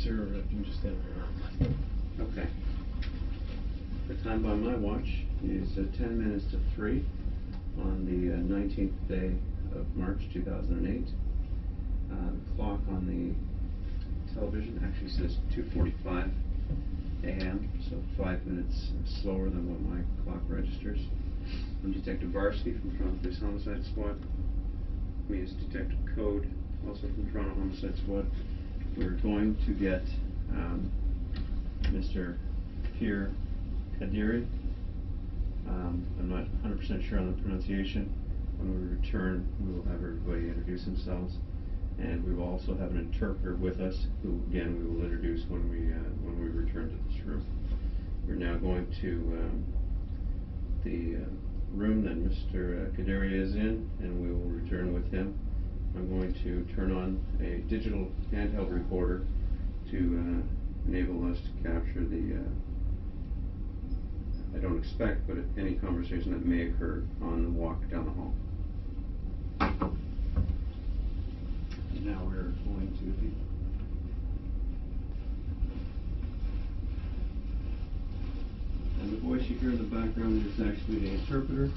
sir, or if you can just stand there. Okay. The time by my watch is 10 minutes to 3 on the 19th day of March 2008. The clock on the television actually says 2:45 a.m., so 5 minutes slower than what my clock registers. I'm Detective Varsky from Toronto Police Homicide Squad. Me is Detective Code, also from Toronto Homicide Squad. We're going to get Mr. Khairi. I'm not 100% sure on the pronunciation. When we return, we will have everybody introduce themselves, and we will also have an interpreter with us, who again we will introduce when we return to this room. We're now going to the room that Mr. Khairi is in, and we will return with him. I'm going to turn on a digital handheld recorder to enable us to capture the, I don't expect, but any conversation that may occur on the walk down the hall. And now we're going to be and the voice you hear in the background is actually the interpreter.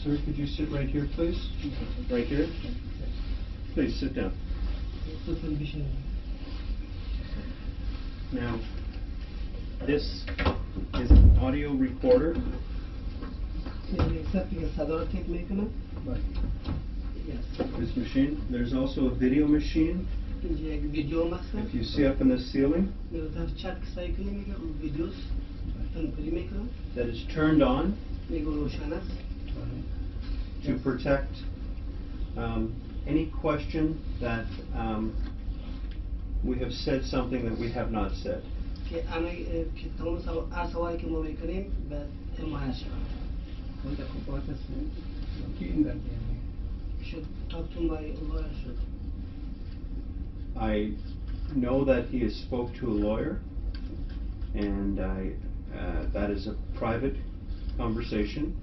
Sir, could you sit right here, please? Right here? Please sit down. Now, this is an audio recorder. This machine. There's also a video machine. If you see up in the ceiling, that is turned on to protect any question that we have said something that we have not said. Should talk to my lawyer. I know that he has spoke to a lawyer, and that is a private conversation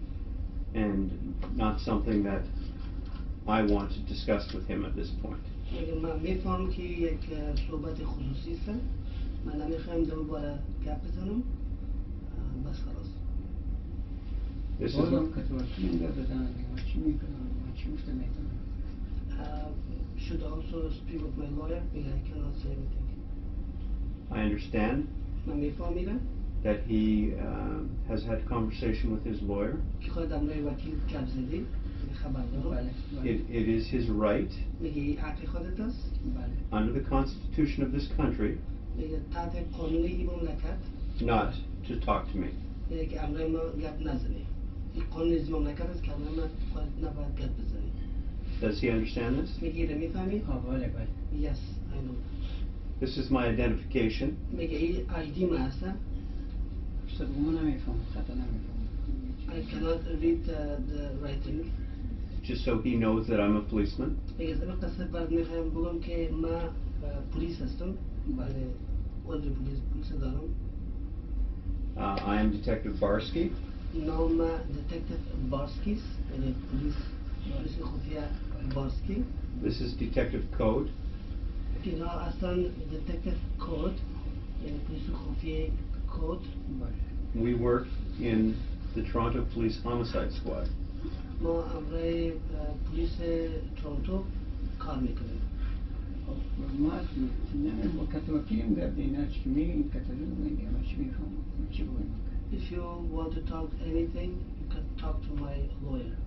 and not something that I want to discuss with him at this point. This is should also speak with my lawyer, but I cannot say anything. I understand that he has had conversation with his lawyer. It is his right under the Constitution of this country not to talk to me. Does he understand this? Yes, I know. This is my identification. I cannot read the writing. Just so he knows that I'm a policeman. I am Detective Varsky. Detective Barskis, police Barsky. This is Detective Code. Detective Code, police Code. We work in the Toronto Police Homicide Squad. Police Toronto کار میکنیم. If you want to talk anything, you can talk to my lawyer.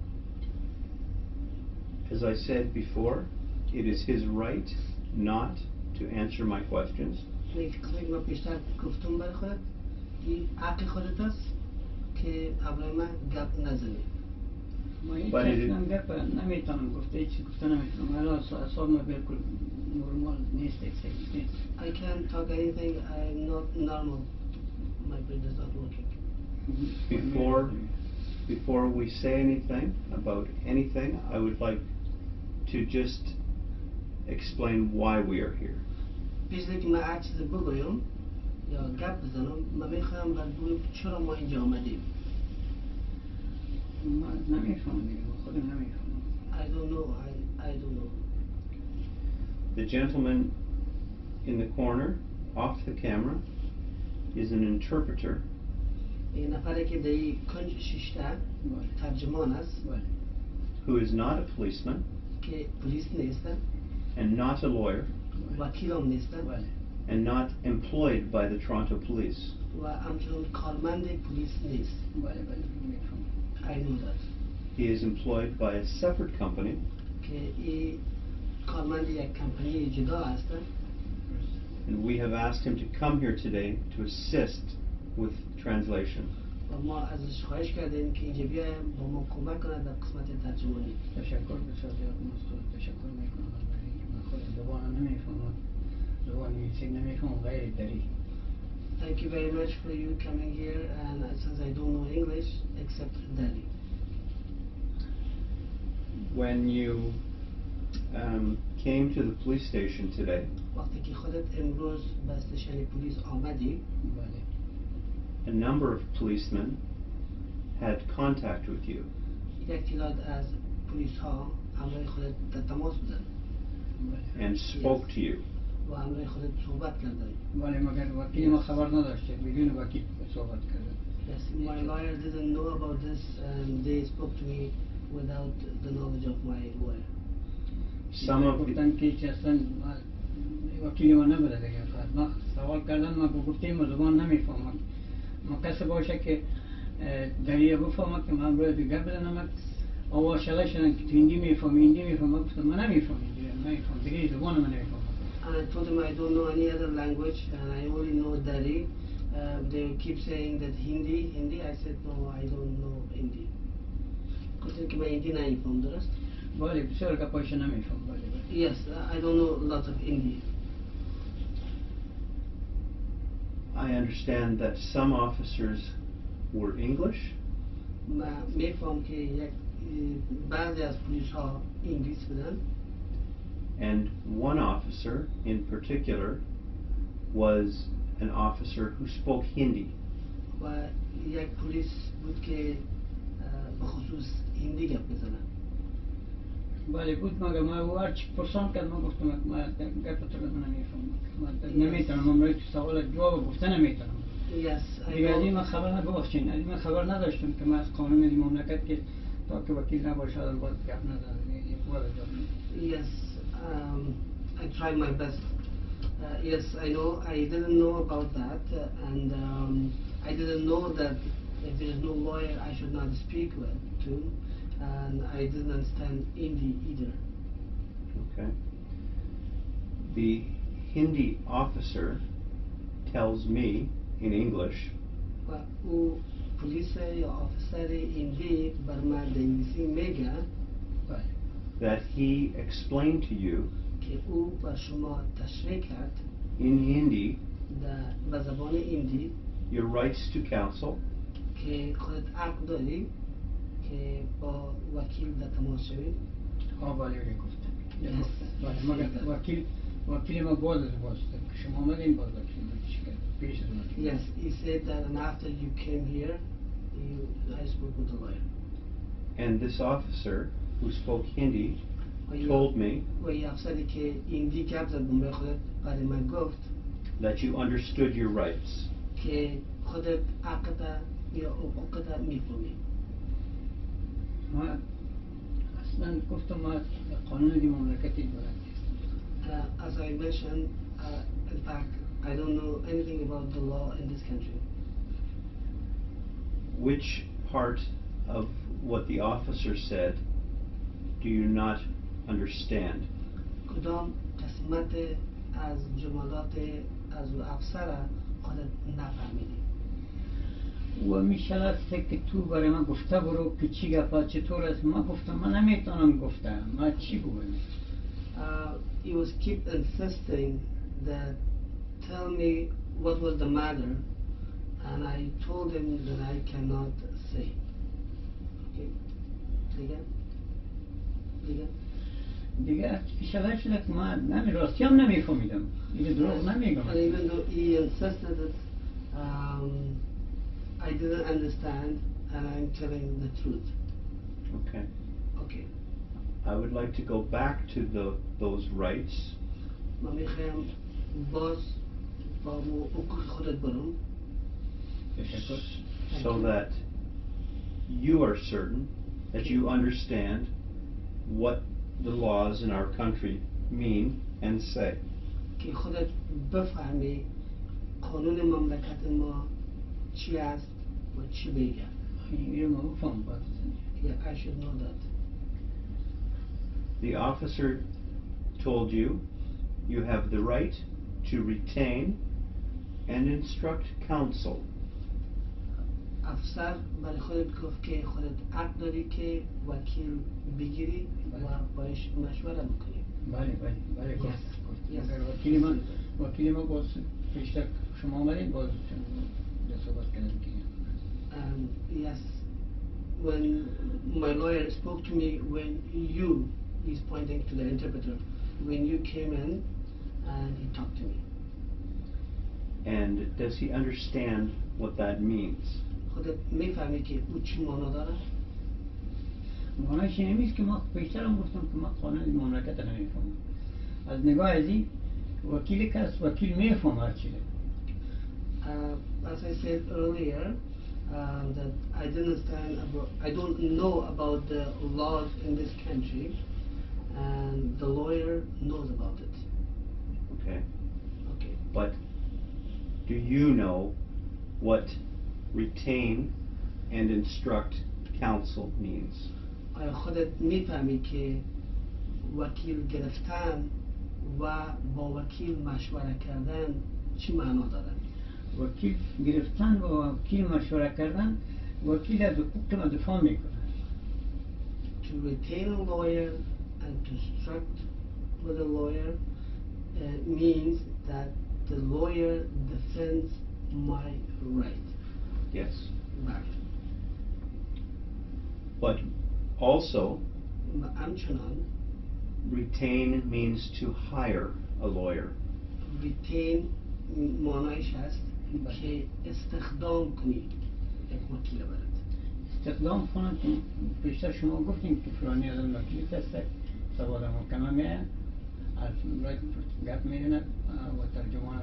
As I said before, it is his right not to answer my questions. But it is, I can't talk anything. I'm not normal. My brain is not working. Before we say anything about anything, I would like to just explain why we are here. I don't know. I don't know. The gentleman in the corner, off the camera, is an interpreter این نفره که در کنج ششته ترجمان است who is not a policeman که پلیس نیستن and not a lawyer وکیل هم نیستن and not employed by the Toronto Police. و همچنان کارمند پلیس نیست. I know that. He is employed by a separate company که این کارمند یک کمپانی جدا هستن. and we have asked him to come here today to assist with translation. و ما ازش خواهش کردیم که اینجا بیایم با ما کمک کنه در قسمت ترجمانی. تشکر بسیار زیاد تشکر میکنم از اینکه من خود زبان نمیفهمم زبان میسیک نمیفهمم غیر دری. Thank you very much for you coming here, and since I don't know English except Dari. When you came to the police station today, وقتی که خودت امروز به استشن پلیس آمدی، a number of policemen had contact with you. یک تعداد از پلیس ها همراه خودت در تماس بودن. And spoke to you. و همراه خودت صحبت کردن. ولی مگر وکیل ما خبر نداشته بدون وکیل صحبت کردن. Yes, my lawyer didn't know about this, and they spoke to me without the knowledge of my lawyer. Some of گفتن که چه اصلا وکیل ما نبوده دیگه. ما سوال کردن ما گفتیم ما زبان نمیفهمم. ما کسی باشه که دریه بفهمم که من باید دیگه بدنم آواز شده شدن که تو هندی میفهمم گفتم من نمیفهمم دیگه زبان من نمیفهمم. And I told him I don't know any other language, and I only know Dari. They keep saying that Hindi. I said no, I don't know Hindi. گفتن که من هندی نمیفهمم، درست؟ بله بسیار گپایش نمیفهمم. Yes, I don't know lots of Hindi. I understand that some officers were English من میفهم که بعضی از پلیس ها انگلیس بودن. and one officer in particular was an officer who spoke Hindi. و یک پلیس بود که به خصوص هندی گپ بزنن. بله بود مگر ما هرچی پرسان کرد ما گفتم ما گپ تو رو نمیفهمم نمیتونم من برای سوال جواب گفتن نمیتونم. دیگه از این من خبر نباشین از این من خبر نداشتم که من از قانون این مملکت که تا که وکیل نباشه آدم باید گپ نداره. Yes, I tried my best. Yes, I know. I didn't know about that, and I didn't know that if there is no lawyer, I should not speak with to, and I didn't understand Hindi either. Okay. The Hindi officer tells me in English او پلیس یا آفیسر هندی بر من در انگلیسی میگه that he explained to you که او بر شما تشریح کرد in Hindi به زبان هندی your rights to counsel که خودت حق داری که با وکیل در تماس شوی. بله گفتم وکیل ما باز که شما آمدین باز وکیل پیش از وکیل. Yes, he said that, and after you came here, I spoke with the lawyer. and this officer who spoke Hindi told me و این افسری که هندی گپ زد به خودت برای من گفت that you understood your rights. که خودت حقت یا حقوقت میفهمی. ما اصلا گفتم ما قانون این مملکتی بلد نیستم. As I mentioned, in fact, I don't know anything about the law in this country. Which part of what the officer said do you not understand? کدام قسمت از جملات از افسر خودت نفهمیدی؟ و میشود که تو برای من گفته برو که چی گفت چطور است. ما گفتم من نمیتونم گفتم ما چی بگویم. He was keep insisting that tell me what was the matter, and I told him that I cannot say. Okay, دیگه اشاره شده که من راستی هم نمیفهمیدم دیگه دروغ نمیگم. And even though he insisted that I didn't understand, and I'm telling the truth. Okay. Okay. I would like to go back to those rights من میخوایم باز با حقوق خودت برم. تشکر. so that you are certain that you understand what the laws in our country mean and say. که خودت بفهمی قانون مملکت ما چی است و چی میگه. این رو ما بفهم باید. Yeah, I should know that. The officer told you you have the right to retain and instruct counsel. افسر برای خودت گفت که خودت حق داری که وکیل بگیری و باش مشوره بکنی. بله گفت. Yes. وکیل ما باز پیشتر شما آمدید باز صحبت کردیم که Yes, when my lawyer spoke to me, when you, he's pointing to the interpreter, when you came in and he talked to me. And does he understand what that means? خودت میفهمی که او چی معنا داره؟ معنیش این نیست که ما پیشتر هم گفتم که ما قانون مملکت رو نمیفهمم. از نگاه ازی وکیل کس وکیل میفهم هر چیزی. As I said earlier, that I don't know about the laws in this country, and the lawyer knows about it. Okay. Okay. But do you know what retain and instruct counsel means? آیا خودت میفهمی که وکیل گرفتن و با وکیل مشوره کردن چی معنا داره؟ وکیل گرفتن و وکیل مشوره کردن وکیل از حقوق ما دفاع میکنه. To retain a lawyer and to instruct with a lawyer means that the lawyer defends my right. Yes. Right. But also, همچنان retain means to hire a lawyer. retain معنایش هست که استخدام کنی یک وکیل برد. استخدام کنن که پیشتر شما گفتیم که فلانی آدم وکیل هست سواد محکمه میه از رای گپ میدونه و ترجمان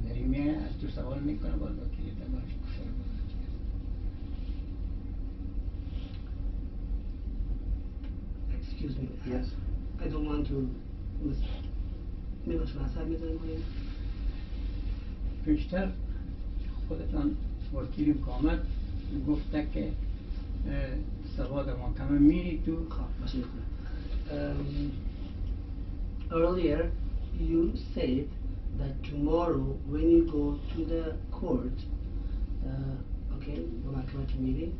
دری میه از تو سوال میکنه باید وکیل تبارش کفر بود. Excuse me. Yes. I don't want to میباشم اثر میزنیم باید. پیشتر خودتان وکیلی که آمد گفته که سواد محکمه میری تو Earlier you said that tomorrow when you go to the court, okay, به محکمه که میری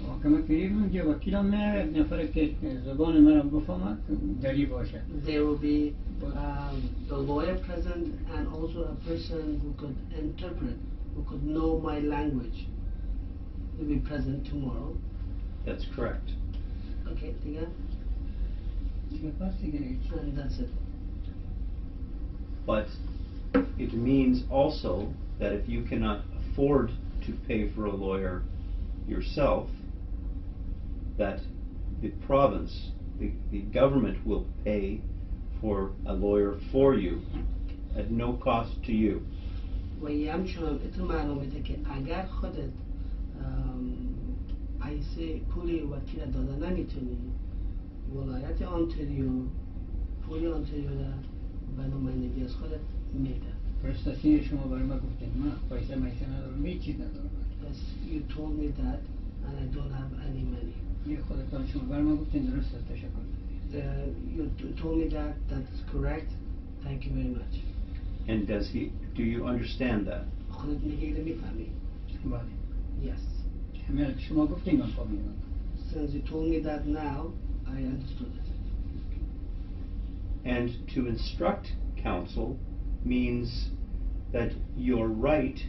محکمه که میری اونجا وکیل هم میاره یک نفر که زبان مرا بفهمد دری باشه. there will be the lawyer present and also a person who could interpret, who could know my language will be present tomorrow. That's correct. Okay, دیگه پس دیگه هیچ. and that's it. But it means also that if you cannot afford to pay for a lawyer yourself, that the province, the government will pay for a lawyer for you at no cost to you. و یه همچنان اتو معلوم میده که اگر خودت پیسه پولی وکیل داده نمیتونی ولایت آنتریو پولی آنتریو را به نمایندگی از خودت میده. پرستاسیون شما برای ما گفتین من پیسه ندارم هیچ چیز ندارم. Yes, you told me that and I don't have any money. یه خودتان شما برای ما گفتین درست است تشکر. You told me that, that's correct. Thank you very much. And do you understand that? خودت میگه اینو میفهمی؟ بله. Yes. همه شما گفتین من فهمیدم. Since you told me that now, I understood it. And to instruct counsel means that your right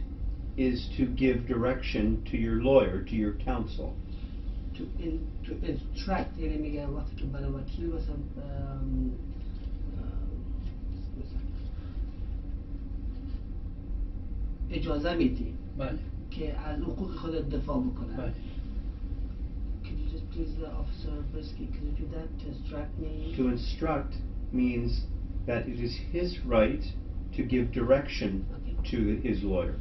is to give direction to your lawyer, to your counsel. To instruct یعنی میگه وقتی که برای وکیل مثلا اجازه میدی بله. که از حقوق خودت دفاع بکنه. بله. Could you just please, Officer Brisky, could you do that to instruct me? To instruct means that it is his right to give direction to his lawyer.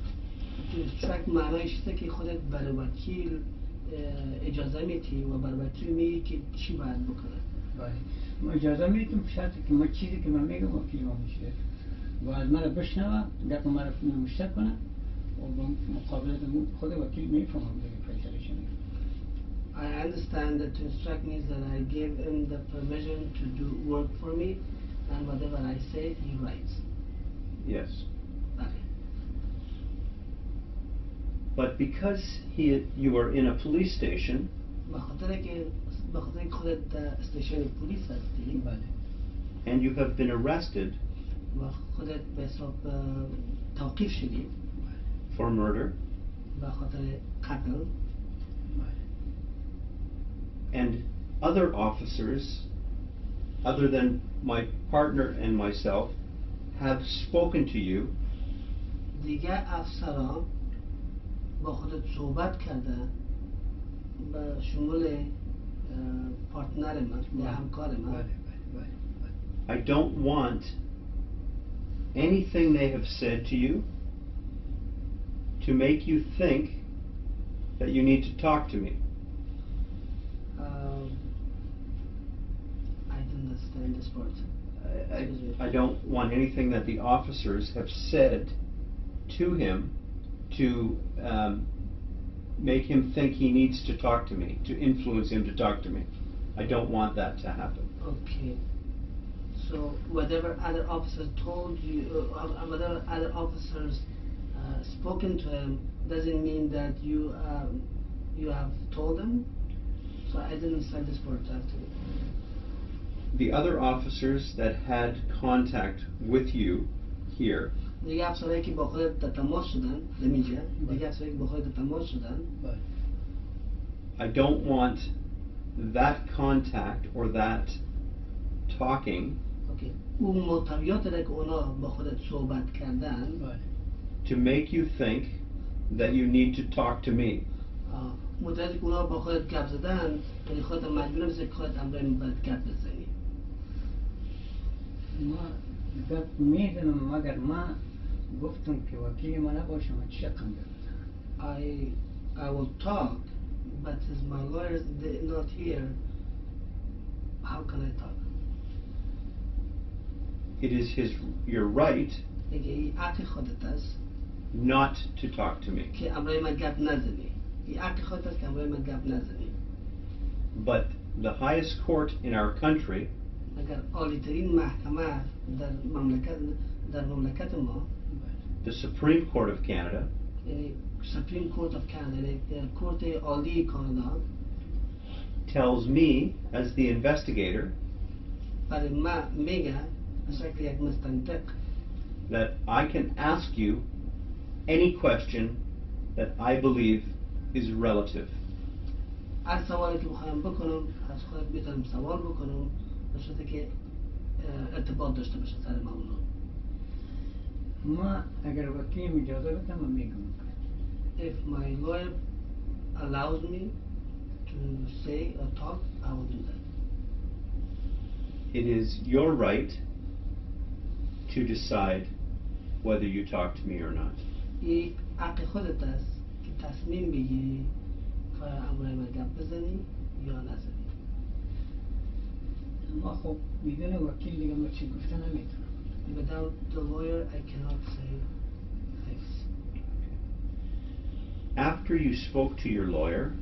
To instruct معنایش اینه که خودت برای وکیل اجازه میدی و برای وکیل میگی که چی باید بکنه. بله ما اجازه میدیم به شرطی که ما چیزی که من میگم وکیل ما میشه و از من بشنوه گپ ما رو مشترک کنه و مقابل خود وکیل میفهمم دیگه فیصله شده. I understand that to instruct means that I give him the permission to do work for me, and whatever I say, he writes. Yes. Okay. But because you are in a police station, بخاطر که خودت در استیشن پلیس هستی and you have been arrested و خودت به حساب توقیف شدی for murder, بخاطر قتل and other officers other than my partner and myself have spoken to you, دیگه افسران با خودت صحبت کردن به شمول پارتنر من یا همکار من. I don't want anything they have said to you to make you think that you need to talk to me. I don't understand this part. I don't want anything that the officers have said to him to make him think he needs to talk to me, to influence him to talk to me. I don't want that to happen. Okay. So whatever other officers told you, whatever other officers spoken to him, doesn't mean that you have told them. So I didn't understand this part actually. The other officers that had contact with you here, دیگه افسرهایی که با خودت در تماس شدن نمیشه دیگه افسرهایی که با خودت در تماس شدن I don't want that contact or that talking اون محتویات را که اونا با خودت صحبت کردن to make you think that you need to talk to me. مدتی که اونا با خودت گپ زدن یعنی خودت مجبور میشه که خودت امروز باید گپ بزنی. ما گپ میزنم مگر ما گفتم که وکیل ما نباشم چه رقم بزنم. I will talk, but since my lawyers not here, how can I talk? It is your right دیگه حق خودت است not to talk to me. که امروز من گپ نزنی. این حق خودت است که امروز من گپ نزنی. But the highest court in our country, اگر عالی‌ترین محکمه در مملکت ما the Supreme Court of Canada, یعنی Supreme Court of Canada یعنی کورت عالی کانادا tells me as the investigator برای من میگه شکل یک مستنطق that I can ask you any question that I believe is relative. هر سوالی که بخوایم بکنم از خودت میتونم سوال بکنم به صورتی که ارتباط داشته باشه سر موضوع. ما اگر وکیل اجازه بده من میگم. If my lawyer allows me to say or talk, I will do that. It is your right to decide whether you talk to me or not. این حق خودت است که تصمیم بگیری که امروز من گپ بزنی یا نزنی. ما خب بدون وکیل دیگه ما چی گفته نمیتونم. Without the lawyer, I cannot say things. After you spoke to your lawyer,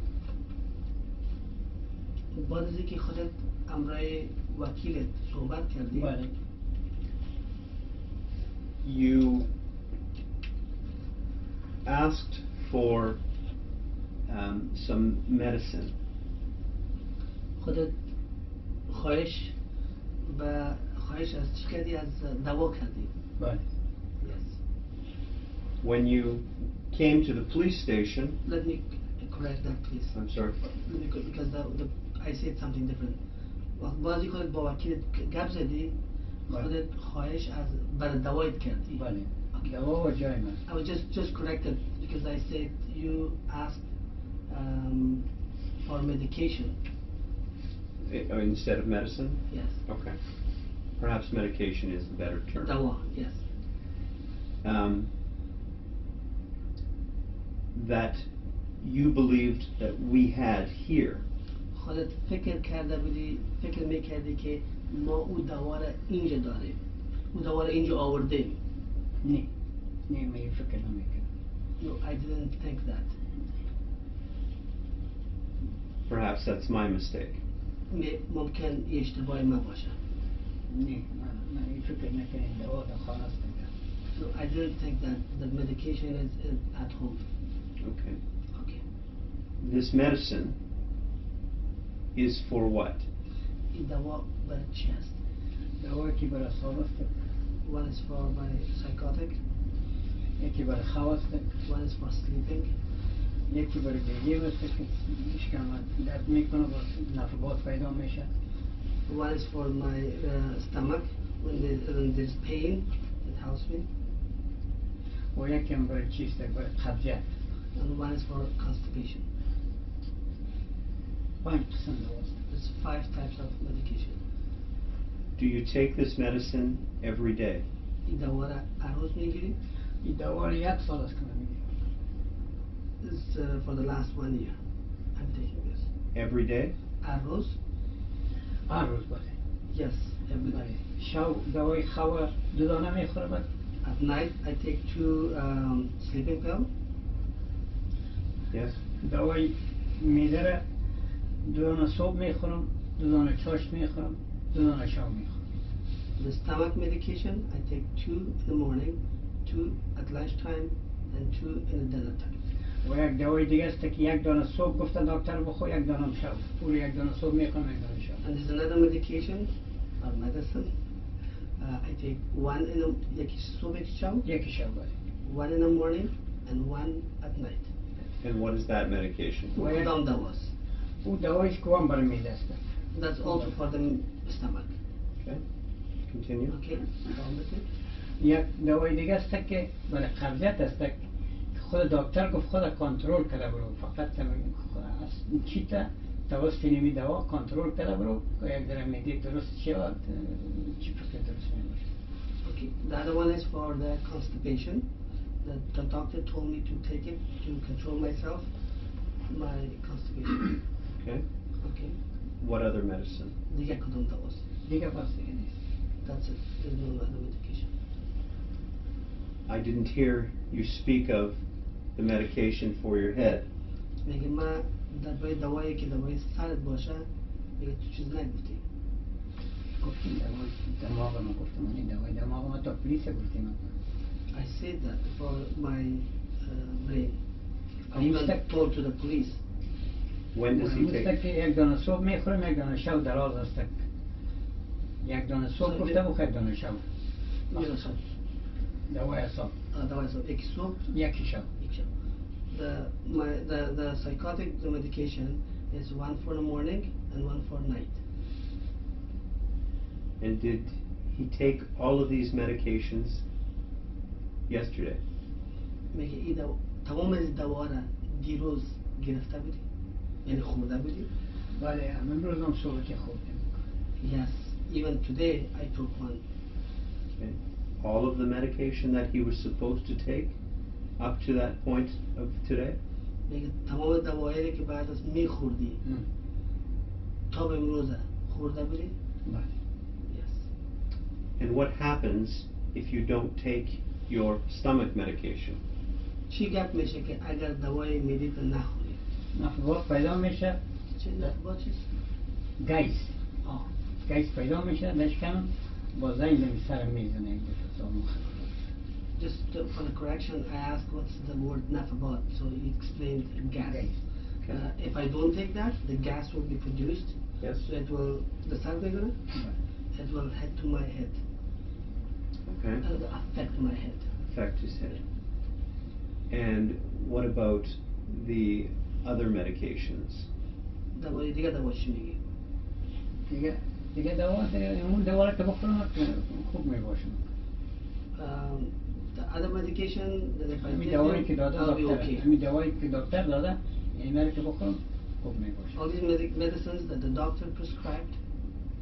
بعد از اینکه خودت امروز وکیلت صحبت کردی you asked for some medicine. خودت خواهش از چی کردی؟ از دوا کردی. بله. Yes. When you came to the police station, Let me correct that, please. I'm sorry. Because I said something different. بعضی خودت با وکیلت گپ زدی خودت خواهش از برای دوایت کردی. بله. دوا و جای من. I was just corrected because I said you asked for medication. Instead of medicine? Yes. Okay. Perhaps medication is the better term. Dawa, yes. that you believed that we had here. خودت فکر کرده بودی، فکر میکردی که ما او دوا را اینجا داریم، او دوا را اینجا آورده. نه نه من فکر نمیکنم. No, I didn't think that. Perhaps that's my mistake. ممکن یه اشتباه ما باشه. نه من فکر نکنم دوا در خانه است. No, I didn't think that the medication is at home. Okay. Okay. This medicine is for what? این دوا برای چی است؟ دوا که برای خواب است. One is for my psychotic. یکی برای خواب است. One is for sleeping. یکی برای گریه است که اشکام درد میکنه و نفقات پیدا میشه. One is for my stomach when there's pain, it helps me. و یکی هم برای چیست برای قبضیت. And one is for constipation. 5 قسم دوا است. There's 5 types of medication. Do you take this medicine every day? این دوا را هر روز میگیری؟ این دوا را 1 سال است که من میگیرم. This is for the last 1 year. I'm taking this. Every day? هر روز؟ هر روز بله. Yes, every day. شب دوای خواب 2 دانه میخورم. At night I take 2 sleeping pills. Yes. دوای میده را 2 دانه صبح میخورم، 2 دانه چاشت میخورم، 2 دانه شب میخورم. The stomach medication I take 2 in the morning, 2 at lunchtime, and 2 in the dinner time. و یک دوای دیگه است که 1 دانه صبح گفته دکتر بخور، 1 دانه هم شب. پول 1 دانه صبح میخورم، 1 دانه شب. And there's another medication or medicine. I take 1 in the یکی صبح یکی شب. یکی شب بله. 1 in the morning and 1 at night. And what is that medication? کدام دواست؟ او دوایش کدام برای میده است. That's also for the stomach. Okay. Continue. Okay. یک دوای دیگه است که برای قبضیت است که خود دکتر گفت خود کنترل کرده برو، فقط چی تا توسط نمی دوا کنترل کرده برو که یک ذره میدی درست شود، چی فکر درست میباشه. Okay. The other one is for the constipation. The doctor told me to take it to control myself, my constipation. Okay. Okay. What other medicine? دیگه کدام دواست؟ دیگه پس دیگه نیست. That's it. There's no other medication. I didn't hear you speak of the medication for your head. میگه من در دوایی که دوای سرت باشه میگه تو چیز نگفتی. گفتیم دوای دماغ ما، گفتم این دوای دماغ ما تا پلیس گفتیم. I said that for my brain. I even told to the police. When does he take it? که 1 دانه صبح میخورم، 1 دانه شب دراز است. 1 دانه صبح گفته بود، 1 دانه شب. دوای صبح. دوای صبح یکی صبح یکی شب. یک شب. The psychotic medication is 1 for the morning and 1 for night. And did he take all of these medications yesterday? میگه این تمام از دوا را دیروز گرفته بودی؟ یعنی خورده بودی؟ بله، امروز هم صبح که خوردم. Yes, even today I took 1. Okay. All of the medication that he was supposed to take up to that point of today? میگه تمام دوایی که بعد از میخوردی تا به امروز خورده بودی؟ بله. Yes. And what happens if you don't take your stomach medication? چی گپ میشه که اگر دوای معده تو نخوری؟ نفقات پیدا میشه. چه نفقات چیست؟ گیس. گیس پیدا میشه، دشکم با زنگ به سر میزنه. Just for the correction, I asked what's the word nafaqat, so he explained gas. Okay. If I don't take that, the gas will be produced. Yes. So it will, the sardigana, it will head to my head. Okay. It will affect my head. Affect his head. And what about the other medications? دوای دیگه دوا چی میگی؟ دیگه دوا اون دوا رو که بخورم خوب میباشم. The other medication that if I همین take دوایی که them, داده I'll be دکتر، okay. همین دوایی که دکتر داده اینا رو که بخورم خوب میباشم. All these medicines that the doctor prescribed,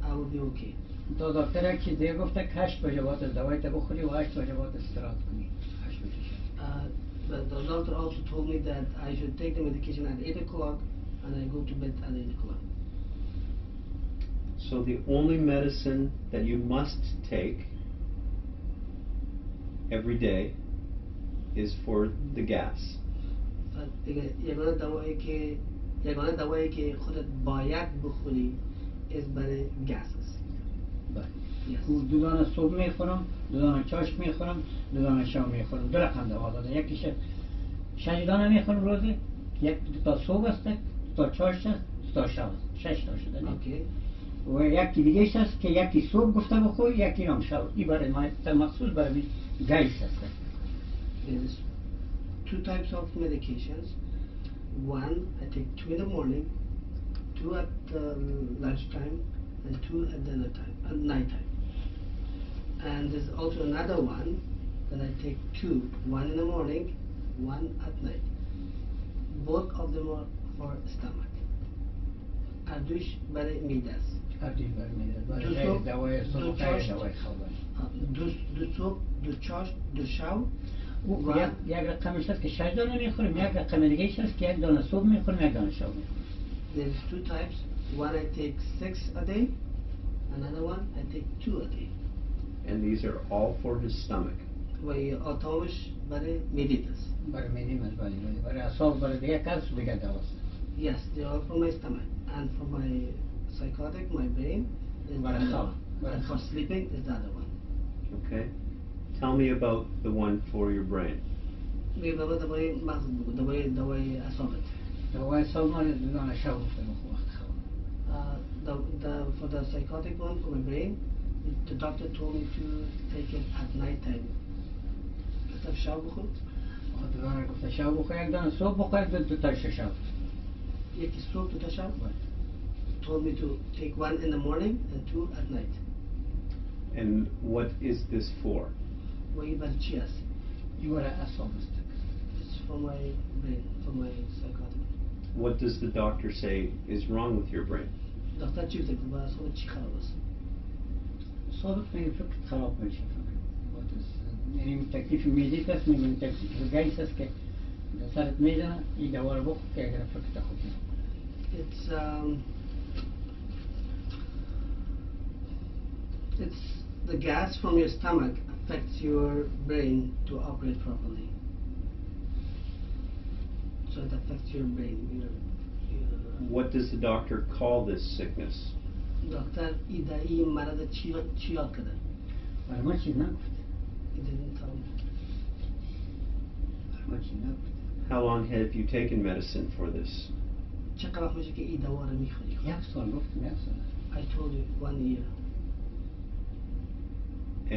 I will be okay. تا دکتر که دیگه گفته که 8 بجه باید دوایی تا بخوری و 8 بجه باید استراحت کنی. But the doctor also told me that I should take the medication at 8 o'clock and I go to bed at 8 o'clock. So the only medicine that you must take every day is for the gas. یگانه دوایی که خودت باید بخوری is برای gases. بله. Yes. دو دانه صبح میخورم، دو دانه چاشت میخورم، دو دانه شام میخورم. دو رقم دوا داده. یکیش 6 دانه میخورم روزی، یک دو تا صبح است، دو تا چاشت است، دو تا شام است. 6 تا شده. Okay. و یکی دیگه است که یکی صبح گفته بخور، یکی هم شب. این برای مخصوص برای گیس است. There's 2 types of medications. One I take 2 in the morning, 2 at lunchtime, and 2 at dinner time, at night time. And there's also another one that I take 2, 1 in the morning, 1 at night. Both of them are for stomach. Ardush برای میده است. آردوش برای میده. برای دو غیر صبح، دوای دو صبح و غیر چاشت. دوای خواب. دو صبح، دو چاشت، دو شام. او یک رقمش است که 6 دانه میخوریم، یک رقم دیگه است که یک دانه صبح میخوریم، یک دانه شب میخوریم. There's 2 types. One I take 6 a day, another one I take 2 a day. And these are all for his stomach. و آتامش برای میدید است. برای میدیم از برای اعصاب برای دیگه کس دیگه دواست. Yes, they are for my stomach. And for my psychotic, my brain, is the Very other soft. one. Very And for soft. sleeping is the other one. Okay? Tell me about the one for your brain. می بابا دوای مغز بگو، دوای اعصابت. دوای اعصاب ما دو دانه شب گفته بخور وقت خواب. For the psychotic one, for my brain, the doctor told me to take it at night time. گفتم شب بخور. دو دانه گفته شب بخور، یک دانه صبح بخور، دو تا شب. یکی صبح، دو تا شب. Told me to take 1 in the morning and 2 at night. And what is this for? و این برای چی است؟ این برای اعصاب است. It's for my brain, for my psychotic. What does the doctor say is wrong with your brain? دکتر چی گفته که با اعصاب چی خراب است؟ اعصابت میگه فکر خراب میشه. یعنی تکلیف میدیت است، میگن تکلیف گیس است که سرت میزنه، این دوا رو بخور که اگر فکر خوب نکنه. It's the gas from your stomach affects your brain to operate properly. So it affects your brain. What does the doctor call this sickness? دکتر این مرض چی یاد کرده؟ برای ما چیز نگفت. He didn't tell me. برای ما چیز نگفت. How long have you taken medicine for this? چقدر وقت میشه که این دوا رو میخوری؟ 1 سال گفتم، 1 سال. I told you 1 year.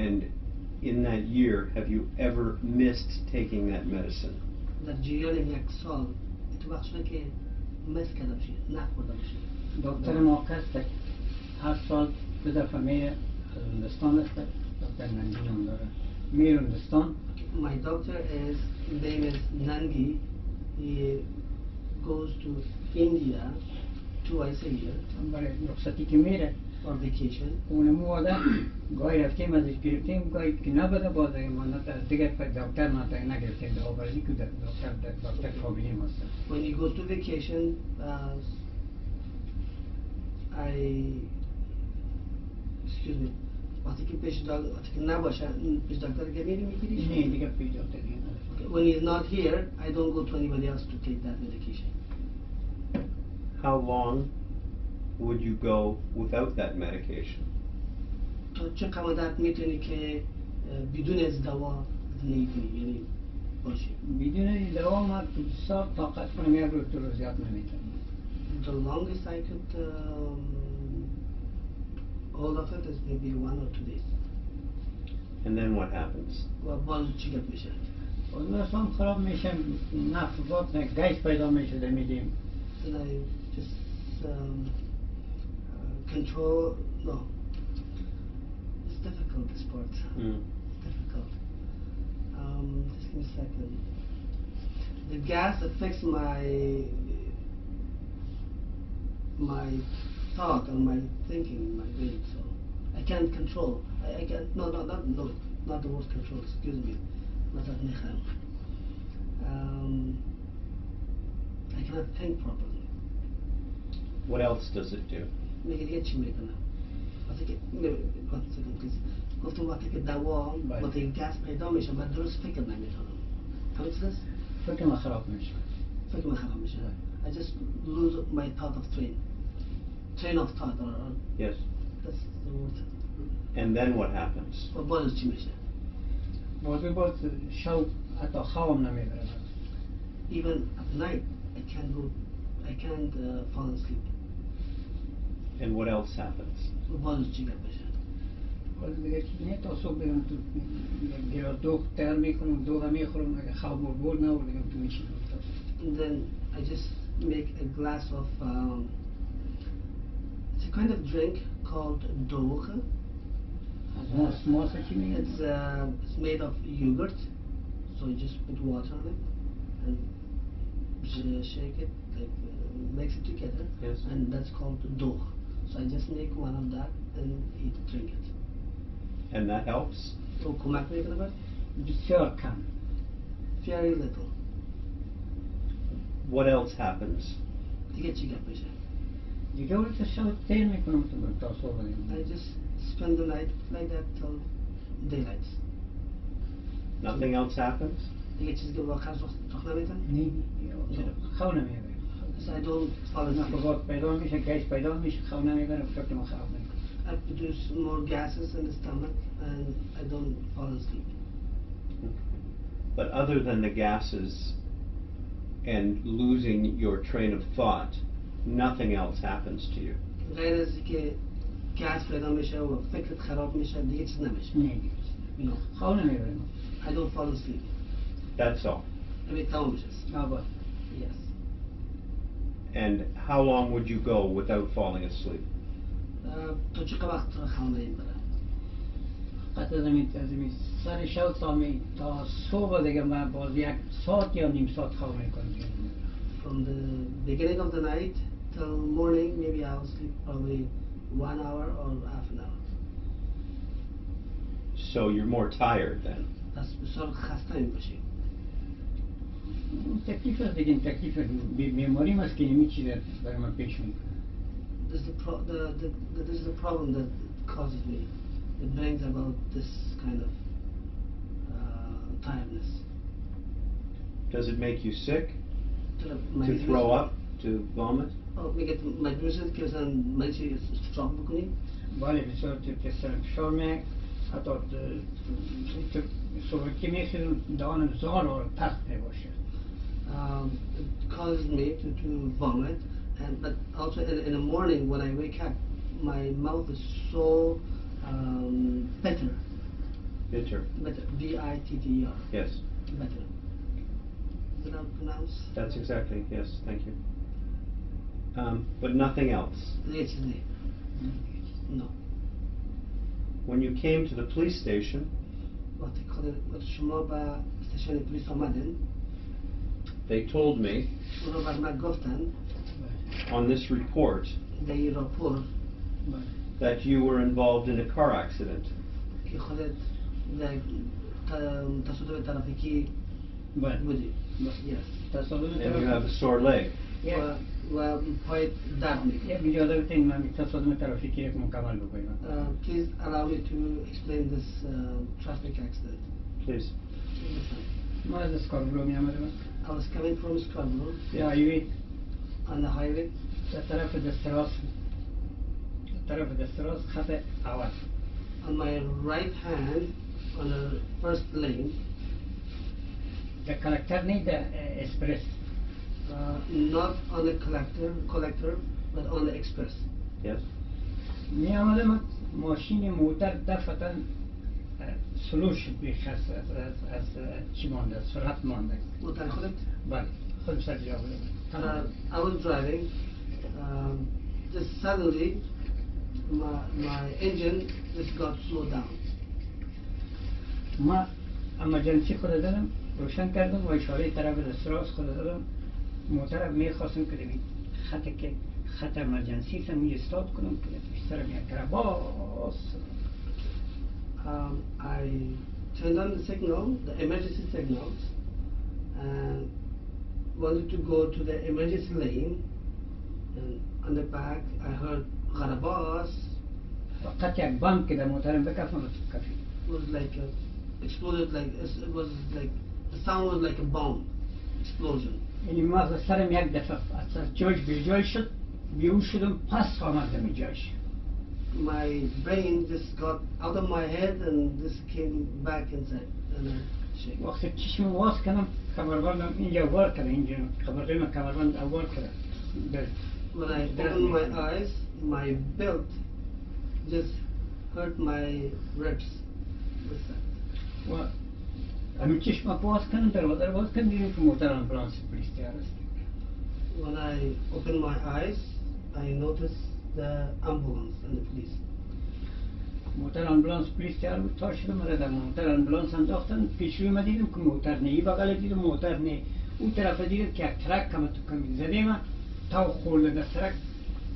And in that year, have you ever missed taking that medicine? در جریان 1 سال اتفاق شده که مس کرده باشی، نخورده باشی. دکتر ما کسته هر سال 2 دفعه میره از هندوستان است، دکتر ننگی نام داره، میره هندوستان. My doctor name is Nangi. He goes to India twice a year برای رخصتی که میره for vacation. اون موقع گاهی رفتیم ازش گرفتیم، گاهی که نبوده بازه ما دیگه دکتر ما تا نگرفتیم دوا برای که دکتر فامیلی ماست. When he goes to vacation, excuse me, وقتی که وقتی که نباشه پیش دکتر که میگیریش؟ نه دیگه پیش دکتر دیگه نداره. When he's not here, I don't go to anybody else to take that medication. How long would you go without that medication? تا چه مدت میتونی که بدون از دوا زندگی کنی، یعنی باشی؟ بدون دوا ما سال طاقت کنم یک روز 2 روز زیاد نمیتونم. The longest I could hold of it is maybe 1 or 2 days. And then what happens? و باز چی گفت میشه؟ اصلا خراب میشه، نفس گیس پیدا میشه در میدیم. Then I just control. No, it's difficult, this part. It's difficult. Just give me a second. The gas affects my thought and my thinking in my brain, so I can't control. I can't. No, not the word control. Excuse me. Not that I cannot think properly. What else does it do? Make it get me kana. وقتی که one second please. گفتم وقتی که دوا بله. وقتی که گاز پیدا میشه من درست فکر نمیکنم. فهمت this؟ فکر من خراب میشه. فکر من خراب میشه. I just lose my thought of train of thought or Yes. that's the word. And then what happens? و باز چی میشه؟ باز شب حتی خوابم نمیبره. Even at night I can't fall asleep. And what else happens? و باز چی میشه؟ باز دیگه چیزی نیست تا صبح برم تو گیرا دوغ تر میکنم دوغ میخورم اگه خواب برد نبود دیگه تو میشینم. And then I just make a glass of it's a kind of drink called dough. از ماست چی میگن؟ It's made of yogurt, so you just put water on it and shake it, like mix it together, Yes. and that's called dough. So I just make one of that and drink it. And that helps? So کمک میکنه بر؟ بسیار کم. Very little. What else happens? دیگه چی گپ میشه؟ دیگه ولی تا شب تیر میکنم تا صبح I دیگه. just spend the night like that till daylight. Nothing else happens? دیگه چیزی که واقعا رخ نمیدن؟ نه خواب نمیبره. So I don't fall asleep. نفقات پیدا میشه گیس پیدا میشه خواب نمیبره فکر من خراب میکنم. I produce more gases in the stomach and I don't fall asleep. But other than the gases and losing your train of thought, nothing else happens to you. غیر از اینکه گاز پیدا میشه و فکرت خراب میشه دیگه چیز نمیشه. نه No. خواب نمیبره. I don't fall asleep. That's all. همین تمام میشه. آباد. Yes. And how long would you go without falling asleep? تا چه وقت خانه این بره؟ قطع زمین سر شب تا صبح دیگه من باز یک ساعت یا نیم ساعت خواب میکنم. From the beginning of the night till morning, maybe I'll sleep probably 1 hour or half an hour. So you're more tired then? پس بسیار خسته میباشی. تکلیف است دیگه تکلیف بیماریم است که این چیز برای من پیش میکنه. This is the problem that causes me. It brings about this kind of tiredness. Does it make you sick? To To throw up? To vomit? میگه مجبور شد که مثلا منشی استراق بکنی؟ بله بسیار تستر فشار میاد حتی صبح که میخیرم دهانم زار و پخت میباشه. It causes me to vomit, but also in the morning when I wake up, my mouth is so bitter. Bitter. Bitter. B-I-T-T-E-R. Yes. Bitter. Did I pronounce? That's exactly, yes, thank you. But nothing else. Yes, no. When you came to the police station, وقتی شما به استشن پلیس آمدین they told me اونو بر من گفتن on this report در این راپور that you were involved in a car accident. که خودت در تصادف ترافیکی بودی. Yes. And you have a sore leg. و پایت درد میکنه. یک اجازه بدین من تصادف ترافیکی یک مکمل بکنم. Please allow me to explain this traffic accident. Please. ما از اسکاربرو می آمدم. I was coming from Scarborough. هایوی. On the highway. در طرف دستراس خط اول. On my right hand, on the first lane. در کلکتر نه در اسپرس. Not on the collector, but on the express. Yes. می آمدم ماشین موتر دفعتا سلوش بیخست از چی مانده سرعت مانده. موتر خودت؟ بله خودم سر جا بودم. I was driving. Just suddenly, my engine just got slowed down. ما امرجنسی خود دادم روشن کردم و اشاره طرف دستراس خود دادم موتر میخواستم که دیگه خط امرجنسی سم می استاد کنم که بیشتر میاد کرباس. I turned on the signal, the emergency signals, and wanted to go to the emergency lane, and on the back I heard Gharabas. فقط یک بم که در محترم بکفن رو کفی. Was like exploded, like it was like the sound was like a bomb explosion. یعنی مغز سرم یک دفعه از جایش به جای شد، بیهوش شدم، پس آمدم جایش. My brain just got out of my head and just came back inside, and I shake. وقتی چشم واز کردم کمربندم اینجا وار کرد، اینجا خبرگیم کمربند وار کرد. When I opened my eyes, my belt just hurt my ribs. What's that? و همین چشم باز کردم، دروازه رو باز کردم، دیدم که محترم آمبولانس پلیس تیار است. When I opened my eyes, I noticed the ambulance and the police. موتر آمبولانس پلیس تیار بود، تا شدم را در موتر آمبولانس انداختن، پیش روی ما دیدم که موتر نه، این بغل دیدم موتر نه، اون طرف دیدم که یک ترک کم تو کمی زده ما، تا خورده در ترک،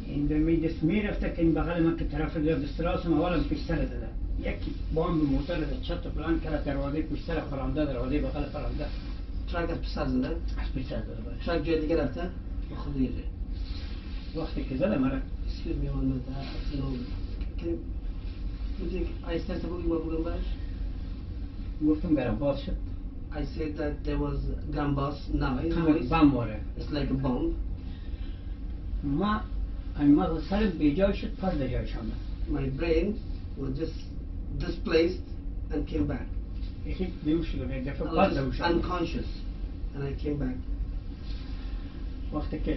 این در می دست می رفته که این بغل من که طرف در دست راستم اولم پیش سر زده، یکی بام موتر در چت بلند کرد، دروازه پیش سر فرانده، دروازه بغل فرانده. ترک از پسر زده؟ از پیش سر زده باید. ترک جای دیگه رفته؟ یا خود دیگه جای؟ وقتی که زده مرا. Excuse me 1 minute, I have to know. You think I said something about Gambas? گفتم برم باز شد. I said that there was Gambas noise. کمی بم واره. It's like a bomb. ما این مغز سرم به جای شد، پس در جایش آمد. My brain was just displaced and came back. یکی بیهوش شدم، یک I دفعه was پس just بیهوش شدم. unconscious and I came back. وقتی که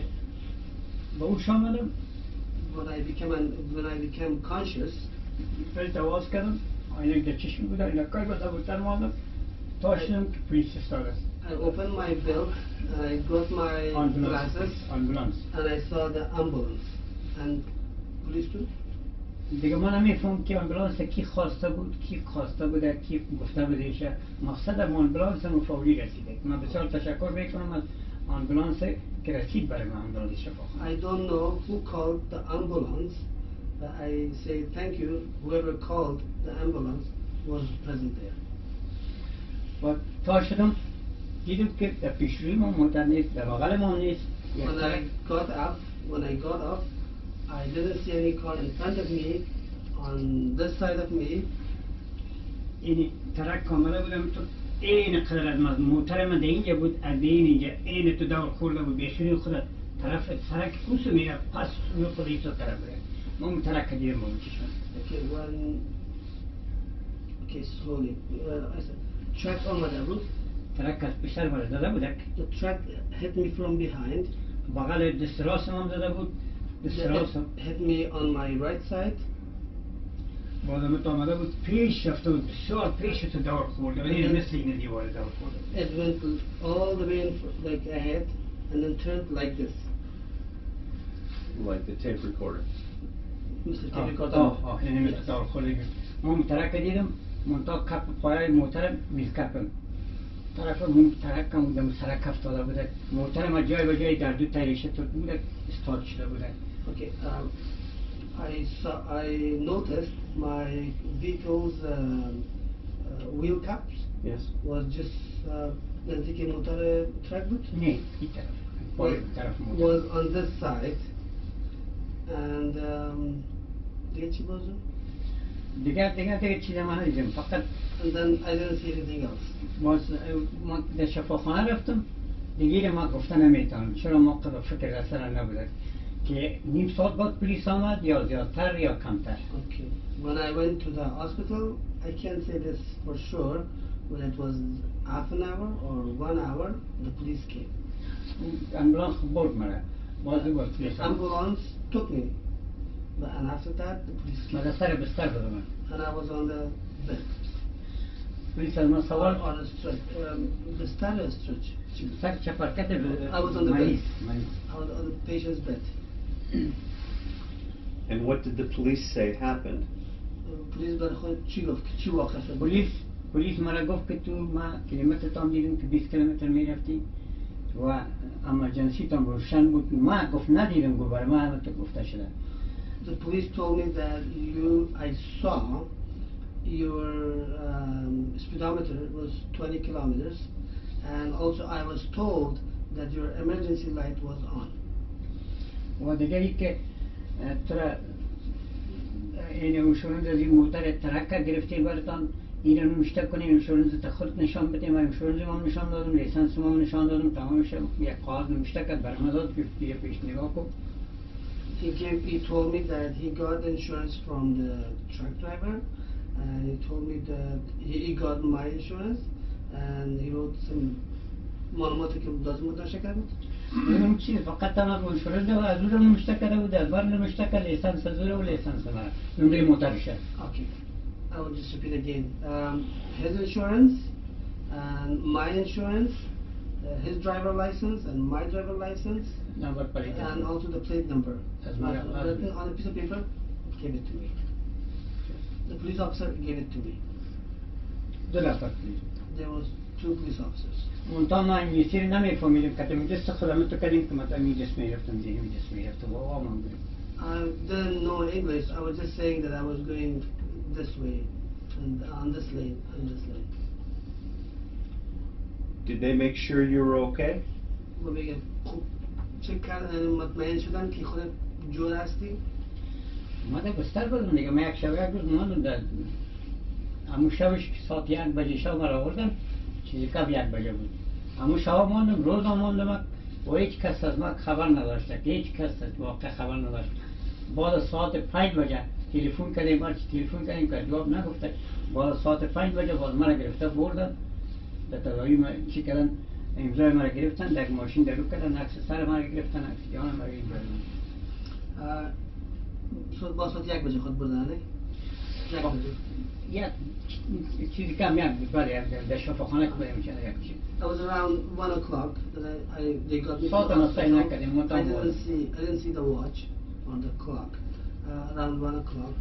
بیهوش آمدم، When I became conscious, بلت آواز کردم، اینک در چشم بوده، اینک کار بود بودتر ماندم، تا شدم که پلیس استاد است. I opened my belt and I got my glasses آمبولانس. and I saw the ambulance and police too. دیگه من نمیفهم که آمبولانس کی خواسته بود، کی گفته بوده ایشه. مقصد آمبولانس هم فوری رسیده. من بسیار تشکر میکنم از آمبولانس که رسید برای من آمبولانس شفاخانه. I don't know who called the ambulance, but I say thank you. Whoever called the ambulance was present there. و تا شدم دیدم که در پیش روی ما موتر نیست، در بغل ما نیست. When I got up, I didn't see any car in front of me. On this side of me, اینی ترک کاملا بودم تو این قدر از موتر من در اینجا بود، از اینجا این تو دور خورده بود، بیشوری خود طرف ترک کوسو میره، پس روی خود ایسا طرف بره. ما اون ترک دیدم با اون چشم. Okay, slowly. I said, track آمده بود. ترک از پیشتر برای زده بودک. The track hit me from behind. بغل دست راستم هم زده بود. دست راستم hit me on my right side. بازم آمده بود، پیش رفته بود، بسیار پیش تو دور خورده، ولی مثل این دیوار دور خورده. It went all the way like ahead and then turned like this. Like the tape recorder. مثل tape recorder. یعنی مثل دور خورده. من ترک دیدم، منطقه کپ پایه موترم میز کپم. طرف من ترکم بودم، سرک افتاده بوده. موترم از جای به جای در دو تایریشه تو بوده، استارت شده بوده. Okay, I noticed my vehicle's wheel caps. Yes. Was just نزدیک موتور ترک بود. نه، این طرف. پای طرف موتر. Was on this side and دیگه چی بازم؟ دیگه چیز من ندیدم، فقط and then I didn't see anything else. ما در شفاخانه رفتم، دیگه ما گفتن نمیتونم، چرا ما قدر فکر رسرن نبوده که نیم ساعت بعد پلیس آمد یا زیادتر یا کمتر. Okay. When I went to the hospital, I can't say this for sure, when it was half an hour or 1 hour, the police came. امبولانس برد مرا، بازی بود پلیس آمد. Ambulance took me, and after that the police came. من سر بستر بودم. And I was on the bed. پلیس از من سوال On a stretch, بستر or stretch? سر چپرکت I was on the bed. مریض. I was on the patient's bed. And what did the police say happened? پلیس برای خود چی گفت؟ چی واقع شد؟ پلیس مرا گفت که تو ما کیلومتر تام دیدیم که 20 کیلومتر میرفتی و امرجنسی تام روشن بود. ما گفت ندیدم، گفت برای ما البته گفته شده. The police told me that I saw your speedometer was 20 kilometers and also I was told that your emergency light was on. و دیگری که ترا این انشورنس از این موتر ترک گرفته برتان این رو مشتق کنین انشورنس تا خود نشان بده. من انشورنس ما نشان دادم، لیسانس ما نشان دادم، تمامش یک کاغذ مشتق کرد برام داد که بیا پیش نگاه کن. He told me that he got insurance from the truck driver, and he told me that he got my insurance, and he wrote some معلوماتی که لازم بود داشته کرد. اون چیز فقط تمام انشورنس و از اون مشتق کرده بود، از بر مشتق کرد لیسانس از و لیسانس ما نمره موترش. Okay, I will just repeat again. His insurance and my insurance, his driver license and my driver license, نمبر پلیت and also the plate number. As well. Written on a piece of paper, gave it to me. The police officer gave it to me. دو نفر. There was 2 police officers. منتها ما انگلیسی رو نمیفهمیدیم که تمی دست خودم تو کردیم که مثلا می جسم میرفتم دیگه می جسم میرفتم و آمان بودیم. I didn't know English. I was just saying that I was going this way and on this lane and this lane. Did they make sure you were okay? و بگم خوب چک کردن مطمئن شدم که خودت جور هستی. ما ده بستر بودم دیگه. من یک شب یک روز ماندم در همون شبش که ساعت 1 بجه شب مرا آوردن چیزی کم 1 بجه بود. همون شب ماندم، روز ماندم و هیچ کس از ما خبر نداشته که هیچ کس از واقع خبر نداشت. بعد از ساعت 5 بجه تلفن کردیم، بچه تلفن کردیم که جواب نگفته. بعد از ساعت 5 بجه باز مرا گرفته بردن در تلایی ما چی کردن امضای مرا گرفتن، در ماشین درو کردن، عکس سر مرا گرفتن، عکس جان مرا گرفتن. با ساعت 1 بجه خود بردن نه؟ 1 بجه. یک چیزی کم یک بود، بله در شفاخانه که بریم چند یک چیز. It was around 1 o'clock that they got me to the ساعت نصفه hospital. نکردیم، مطمئن بود. I didn't see the watch on the clock. Around 1 o'clock,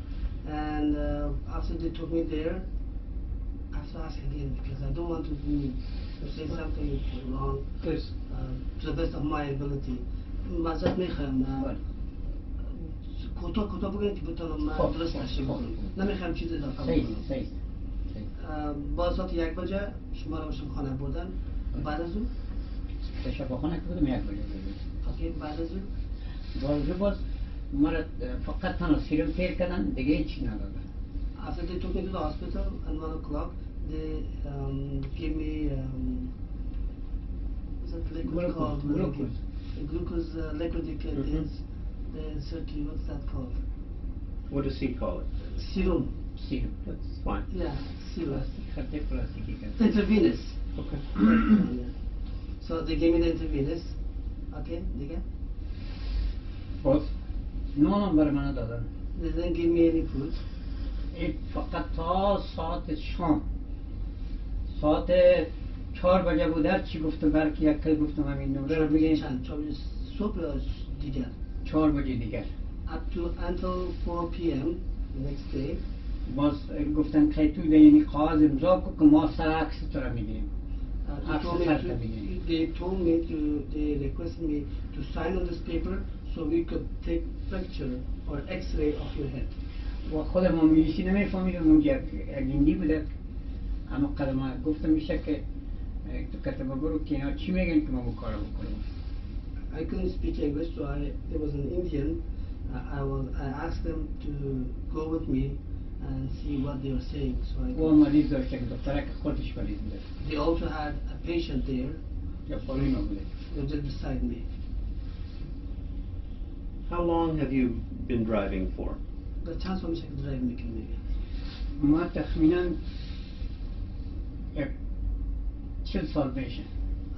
and after they took me there, I have to ask again because I don't want to say something wrong. Please. To the best of my ability. معذرت میخوام. کوتاه بگید که بتونم من درست تشریح کنم. نمیخوام چیز اضافه کنم. با ساعت 1 بجه شما رو به شفاخانه بردن. بعد از اون؟ در شفاخانه که بودم 1 بجه بود. اوکی، بعد از اون؟ باز مرا فقط تنها سیرم تیر کردن، دیگه هیچی ندادن. After they took me to the hospital at 1 o'clock, they gave me what's that liquid called? Glucose. The glucose liquid you can they insert you. What's that called? What does he call it? Serum. سیرم. That's fine. Yeah, serum. خطه پلاستیکی کرد. Intravenous. Okay. Yeah. So they gave me the intravenous. Okay, دیگه. باز نانم برای من دادن. They didn't give me any food. این فقط تا ساعت شام ساعت 4 بجه بود هر چی گفتم برکی یک کل گفتم همین نمره رو بگیم چند؟ 4 بجه صبح یا دیگر؟ 4 بجه دیگر. Until 4 p.m. the next day. باز گفتن که تو دینی کاغذ امضا کن که ما سر عکس تو را میگیریم. They told me to, they requested me to sign on this paper so we could take picture or X-ray of your head. و خودم هم انگلیسی نمیفهمیدم، اونجا یک هندی بوده. اما قدم گفتم میشه که تو کتبه برو که اینا چی میگن که ما با کارو بکنم. I couldn't speak English, so there was an Indian. I asked them to go with me and see what they were saying. So و مریض داشته که دختره که خودش مریض بوده. they also had a patient there. یا پالیما بوده. They were just beside me. How long have you been driving for? The chance for me to drive میکنم. ما تخمینا یک 40 سال میشه.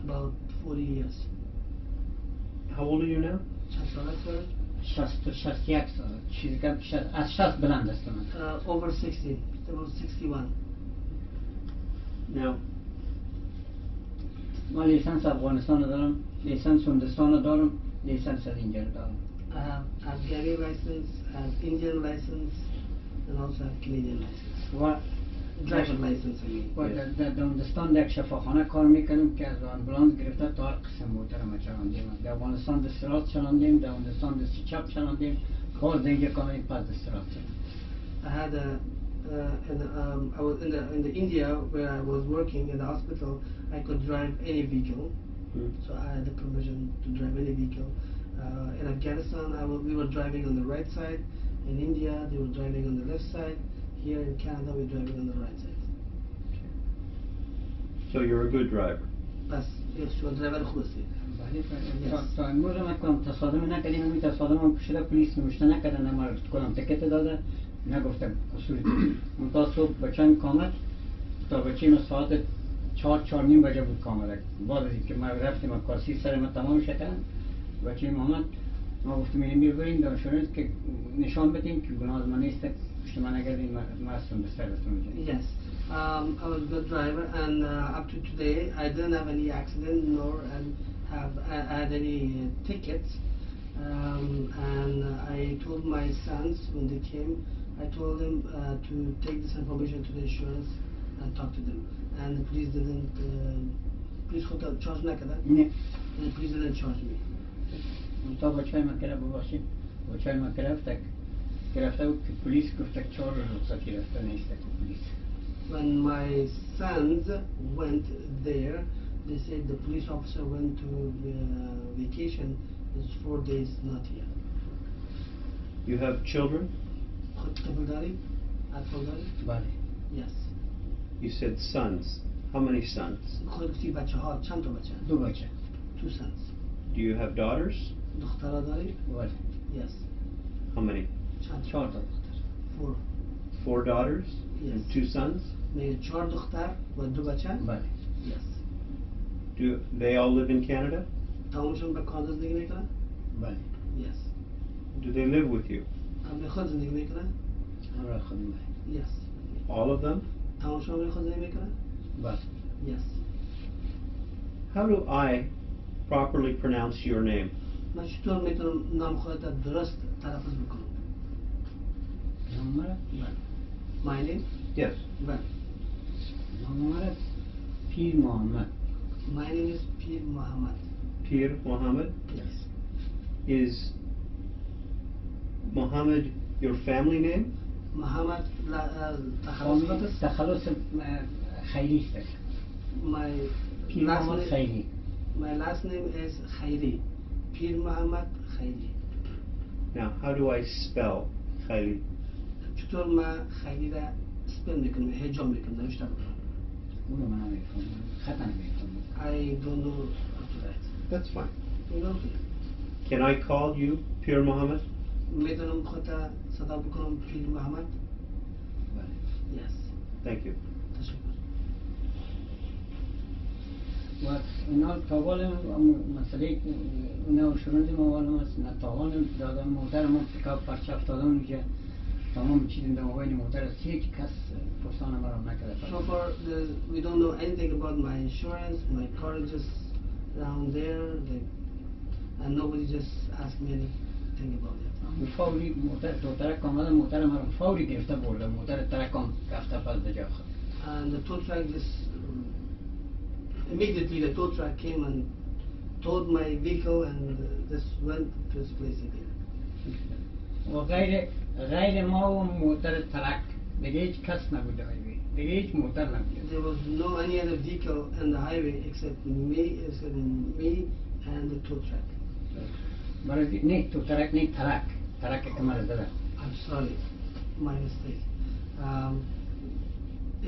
About 40 years. How old are you now? چند سال است؟ 61 سال. چیزی که از 60 بلند است من. Over 60. About 61. Now, ما لیسانس افغانستان دارم، لیسانس هندوستان دارم، لیسانس از اینجا دارم. I have Afghani license, I have Indian license, and also have Canadian license. و Driver license, I mean. و در هندوستان در یک شفاخانه کار میکنم که از آمبولانس گرفته تا هر قسم موتر ما چلاندیم. در افغانستان دسترات چلاندیم، در هندوستان دست چپ چلاندیم، باز اینجا کاملی پس دسترات چلاندیم. I had a I was in the India where I was working in the hospital. I could drive any vehicle, so I had the permission to drive any vehicle. In Afghanistan, we were driving on the right side. In India, they were driving on the left side. Here in Canada, we're driving on the right side. So you're a good driver. بس شو driver خوشی. ولی تا امروز من کنم تصادم نکردیم. همین تصادم هم شده پلیس نوشته نکردن نمارد کنم تکت داده نگفتم قصوری منتها صبح بچه‌م کامد تا بچه‌م ساعت 4 نیم بجه بود کامل بعد از اینکه ما رفتیم کارسی سر ما تمام شدن بچه‌م آمد ما گفتیم میریم بریم دانشجویان که نشان بدیم که گناه از من نیست پشت من نگردیم معصوم به سرتون میگه. Yes, I was a good driver, and up to today, I didn't have any accident nor had any tickets. And I told my sons when they came, I told them to take this information to the insurance and talk to them. And the police didn't. Police charge me. نه. And the police didn't charge me. منتها بچه‌م که ببخشید بچه‌م که گرفته بود که پلیس گفته 4 روز رخصت گرفته نیست که پلیس. When my sons went there, they said the police officer went to vacation. Is 4 days not here. You have children? بله. Yes. You said sons. How many sons? دو بچه. 2 sons. Do you have daughters? بله. Yes. How many? 4 تا دختر. 4 daughters? Yes. And 2 sons? 4 دختر و 2 بچه. بله. Yes. Do they all live in Canada? تمامشون به کانادا زندگی میکنن؟ بله. Yes. Do they live with you? به خود زندگی میکنن؟ همراه خودم بله. Yes. All of them? تمامشون به خود زندگی میکنن؟ بله. Yes. How do I properly pronounce your name? من چطور میتونم نام خودت درست تلفظ بکنم؟ نام مرا؟ بله. My name? Yes. بله. نام مرا پیر محمد. My name is Pir Muhammad. Pir Muhammad? Yes. Is Muhammad your family name? Muhammad تخلص خیری است. My پیر last محمد name. خیری. My last name is Khairi. Pir Muhammad Khairi. Now, how do I spell Khairi? چطور ما خیری را سپل میکنم هجا میکنم نوشته بکنم. اونو من نمیفهمم. خطا نمیفهمم. I don't know how to write. That's fine. Okay. Can I call you Pir Muhammad? میتونم خودت صدا بکنم پیر محمد؟ بله. Yes. Thank you. تشکر. و اونا تاوال مسئله اونا شروع موالم است نه تاوال دادن محترم پیکاپ پرچه افتادن که تمام چیز در موبایل محترم است هیچ کس پرسان مرا نکرده. So far, we don't know anything about my insurance. My car is just down there, and nobody just asked me anything about it. فوری موتر تو ترک کاملا موتر مرا فوری گرفته برده موتر ترکم رفته پس بجا خود. And the tow truck just immediately the tow truck came and towed my vehicle and just went to its place again. و غیر ما و موتر ترک دیگه هیچ کس نبوده دیگه هیچ موتر نبوده. There was no any other vehicle on the highway except me and the tow truck. برای نه تو ترک نه ترک که مرا زده. I'm sorry, my mistake.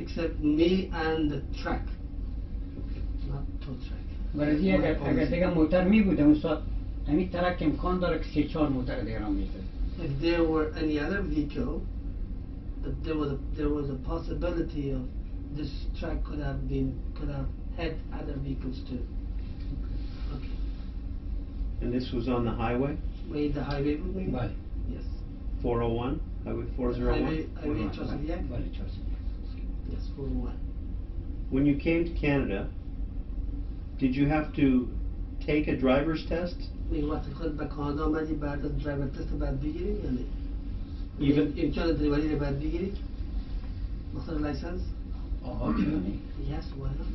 Except me and the truck, not tow truck. برای اگر دیگه موتر می بوده اون ساعت همین ترک امکان داره که 3-4 موتر دیگه را میزد. If there were any other vehicle, there was a possibility of this truck could have had other vehicles too. Okay. And this was on the highway? Wait, the highway with me? بله. Yes. 401? Highway 401? Highway Chosidiak? بله چاسید. Yes, 401. When you came to Canada, did you have to take a driver's test? میگه وقتی خود به کانادا آمدی بعد از درایور تست باید بگیری یا نه؟ Even- امتحان دریوری رو باید بگیری؟ بخاطر لایسنس؟ آها چرا نه؟ Yes, why not?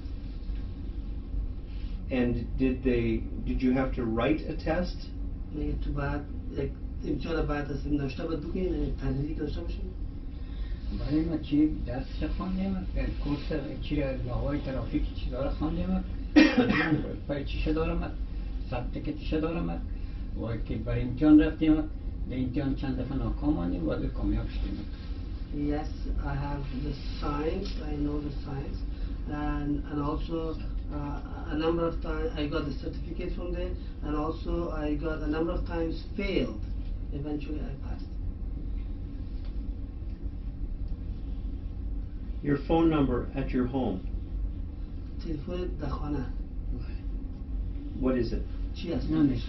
And did you have to write a test? میگه تو باید یک امتحان بعد از نوشته باید بکنی، یعنی تحریری که داشته باشی؟ برای ما چی درسش خواندیم کورس چی راههای ترافیک چیزا رو خواندیم پای چیشه دارم سبتکتش دارم و که برای امتحان رفتیم به امتحان چند دفعه ناکام آمدیم و کامیاب شدیم. Yes, I have the science, I know the science, and also a number of times I got the certificate from there, and also I got a number of times failed. Eventually I passed. Your phone number at your home, تلفون در خانه what is it? چی است؟ نمیشه.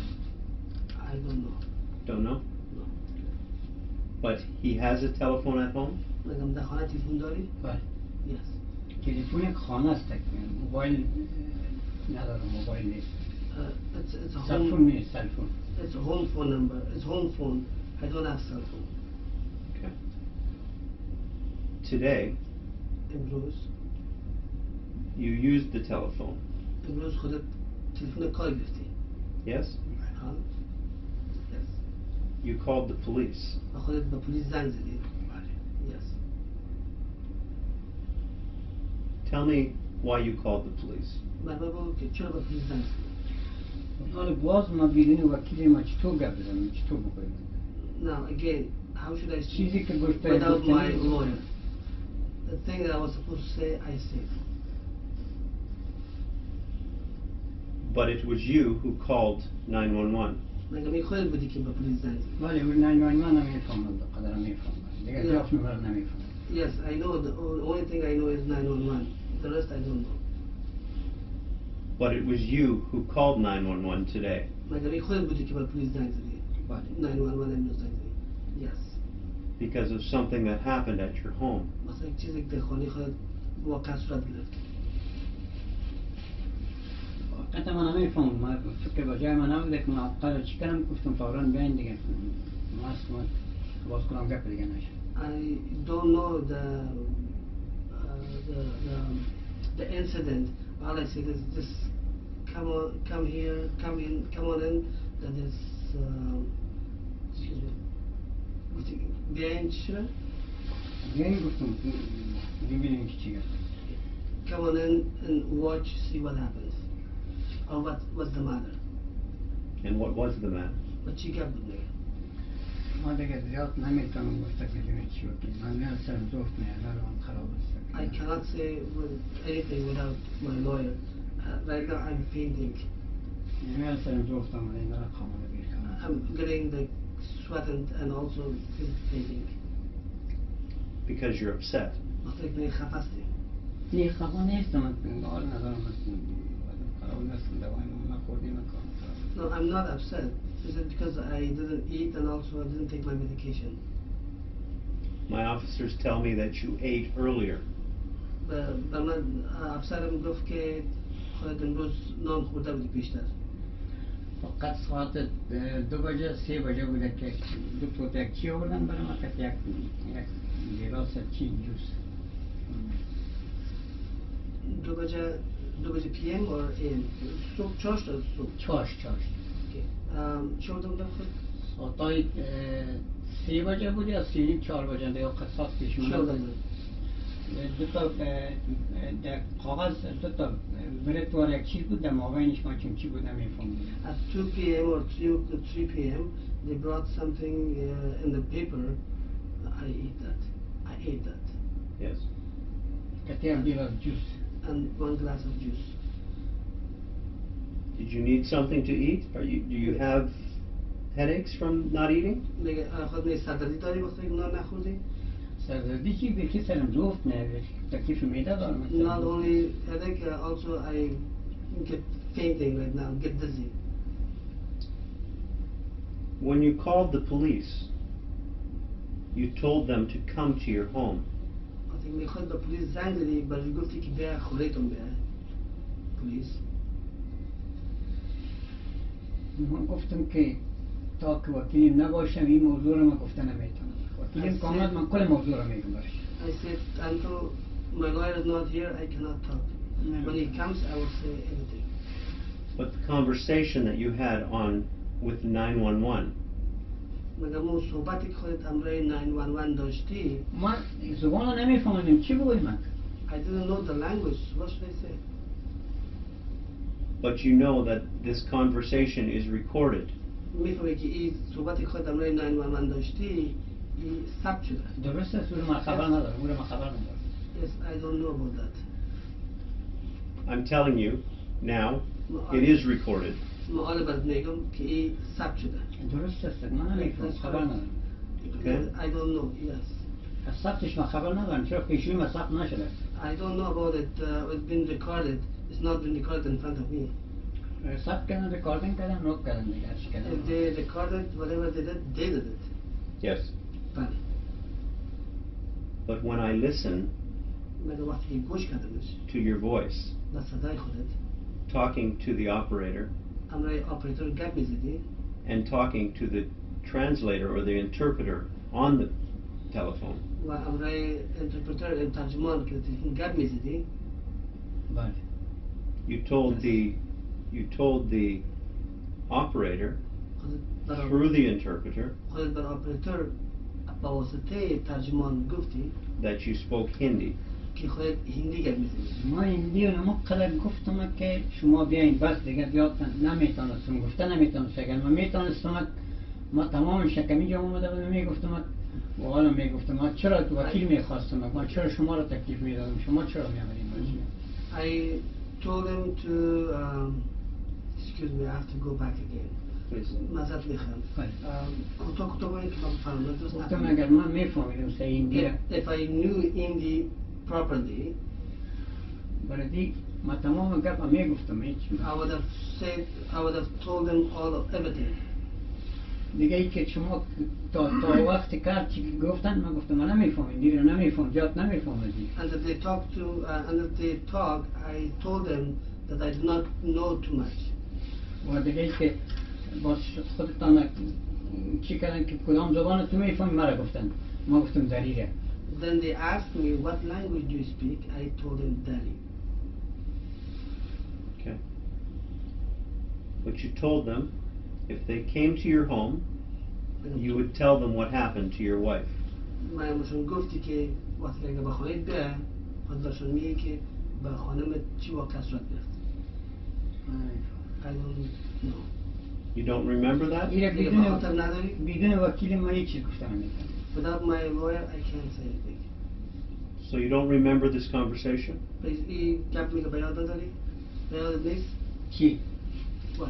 I don't know. Don't know? No. But he has a telephone at home? مگم در خانه تلفن داری؟ بله. Yes. تلفن خانه است موبایل ندارم موبایل نیست. It's a سلفون home. نیست سلفون. It's a home phone number. It's home phone. I don't have cell phone. Okay. Today, امروز you used the telephone, خودت تلفن کار گرفتی. yes? ها؟ Yes. You called the police. و خودت به پلیس زنگ زدی. Yes. Tell me why you called the police. من بگو که چرا به پلیس زنگ زدی. حالا باز ما بیرون وکیل ما چطور گپ بزنیم چطور بکنیم؟ Now again, how should I چیزی speak که گفته without my گفتنی- lawyer? The thing that I was supposed to say, I said. But it was you who called 911. مگه می خودت بودی که به پلیس زنگ زدی. ولی اون نمی‌آمد من نمی‌فهمم قدر نمی‌فهمم دیگه Yeah. جاش نمی‌برم نمی‌فهمم. Yes, I know. The only thing I know is 911. The rest I don't know. But it was you who called 911 today. مگه می خودت بودی که به پلیس زنگ زدی. بله. 911 امروز زنگ زدی. Yes. Because of something that happened at your home. مثلا یک چیزی که در خانه خودت واقع صورت گرفت. حتی من نمی‌فهمم من فکر بجای من نبوده که من قرار چی کنم گفتم فوراً بیاین دیگه من باز کنم گپ دیگه نشه. I don't know the incident. All I said is just come here, come on in. That is, excuse me. بیاین چی شد؟ بیاین گفتم ببینیم که چی هست. Come on in and watch, see what happens, or what's the matter. And what was the matter? و چی گپ بود دیگه؟ ما دیگه زیاد نمی‌تونم گفته بدونی چی بکنیم. من سرم زفت میاد من خراب است. I cannot say anything without my lawyer. Right now I'm fainting. من سرم زفت آمده این را خامنه بیر کنم. I'm getting like sweating and also fainting. Because you're upset. وقتی که خفه هستی. دیگه خفه نیستم من کار ندارم خراب نیستم دوای من خوردی نکنم. No, I'm not upset. Is it because I didn't eat and also I didn't take my medication? My officers tell me that you ate earlier. به من افسرم گفت که خودت امروز نان خورده بودی پیشتر. فقط ساعت 2 بجه 3 بجه بوده که دو پوتک چی آوردن برای ما که یک گلاس چی جوس. 2 بجه PM or AM? صبح چاش داد صبح. چاش. Okay. چی آوردن بودن خود؟ ساعتای 3 بجه بود یا 4 بجه دیگه قصاص پیش چی من آوردن بود. بودن؟ دو تا در کاغذ دو تا برتوار یک چیز بود در مابینش ما چی بود نمیفهمم. At 2 PM or 3 PM, they brought something in the paper. I ate that. Yes. کتیر گلاس جوس. And 1 glass of juice. Did you need something to eat? Do you have headaches from not eating? میگه خود می سردردی داری وقتی که نان نخوردی؟ سردردی چی به که سرم زفت میاد تکلیف میده دارم. Not only headache, also I get fainting right now, get dizzy. When you called the police, you told them to come to your home. وقتی میخواد به پلیس زنگ زدی برای گفتی که بیا خونه‌تون بیا. پلیس. من گفتم که تا که وکیل نباشم این موضوع رو من گفته نمیتونم. وکیلم که آمد من کل موضوع رو میگم برش. I said until my lawyer is not here, I cannot talk. When he comes, I will say anything. But the conversation that you had with 911, مگم اون صحبتی که خودت امرای 911 داشتی ما زبان رو نمیفهمیدیم چی بگویم من I didn't know the language. What should I say? But you know that this conversation is recorded. میفهمی که این صحبتی که خودت امرای 911 داشتی این ثبت شده. درسته سوره ما خبر نداره اون ما خبر نداره Yes, I don't know about that. I'm telling you now, it is recorded. ما حالا باید میگم که این ثبت شده. درست است من نمیفهمم خبر ندارم Okay. I don't know. Yes. از ثبتش من خبر ندارم چرا پیشوی ما ثبت نشده I don't know about it. It's been recorded. It's not been recorded in front of me. ثبت کردن رکاردینگ کردن نوت کردن دیگه هرچی If کردن they recorded whatever they did it. Yes. بله. But when I listen مگه وقتی که گوش کردمش to your voice, و صدای خودت talking to the operator امرای آپریتور گپ میزدی and talking to the translator or the interpreter on the telephone, و امرای انترپرتر ترجمان که تلفن گپ میزدی بله you told the operator through the interpreter خودت بر آپریتور با واسطه ترجمان گفتی that you spoke Hindi. که خودت هندی گپ میزدی ما هندی رو مقدر گفتم که شما بیاین بس دیگه زیاد نمیتونستم گفتن نمیتونستم اگر من میتونستم ما تمام شکمی جا اومده بودم میگفتم و حالا میگفتم ما چرا وکیل میخواستم من چرا شما رو تکلیف میدادم شما چرا میامدین I told him to excuse me I have to go back again Please. معذرت میخوام کوتاه باید که من بفرمایید درست گفتم نفهمیدم. اگر من میفهمیدم سه هندی If I knew Hindi properly بلدی ما تمام گپ میگفتم هیچ I would have told them all of everything. دیگه ای که شما تا وقت کار چی گفتن من گفتم من نمیفهمم دیگه نمیفهمم زیاد نمیفهمم And that they talk, I told them that I do not know too much. و دیگه ای که باز خودتان چی کردن که کدام زبان تو میفهمی مرا گفتن ما گفتم دریره Then they asked me what language do you speak. I told them Dari. Okay. But you told them if they came to your home, you would tell them what happened to your wife. من بهشون گفتی که وقتی که به خانه بیان خود بهشون میگه که به خانم چی واقعا صورت گرفت. I don't know. You don't remember that? ایره دیگه به خاطر نداری؟ بدون وکیل ما هیچ چیز گفتم نمیکنم Without my lawyer, I can't say anything. So you don't remember this conversation? Please, این گپ میگه به یاد نداری؟ به یاد نیست؟ چی؟ What?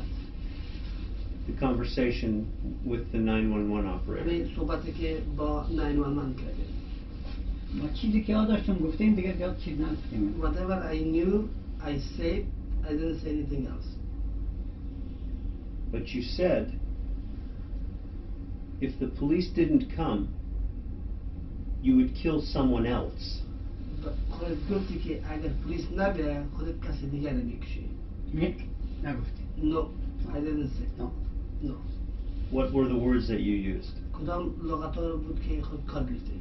The conversation with the 911 operator. این صحبتی که با 911 کردیم. ما چیزی که یاد داشتم گفتیم دیگه زیاد چیز نگفتیم Whatever I knew, I said. I didn't say anything else. But you said if the police didn't come, you would kill someone else. خودت گفتی که اگر پلیس نبیه خودت کسی دیگر رو میکشی. نگفتیم No, I didn't say. No. No. What were the words that you used? کدام لغت‌ها رو بود که خود کار گرفتی؟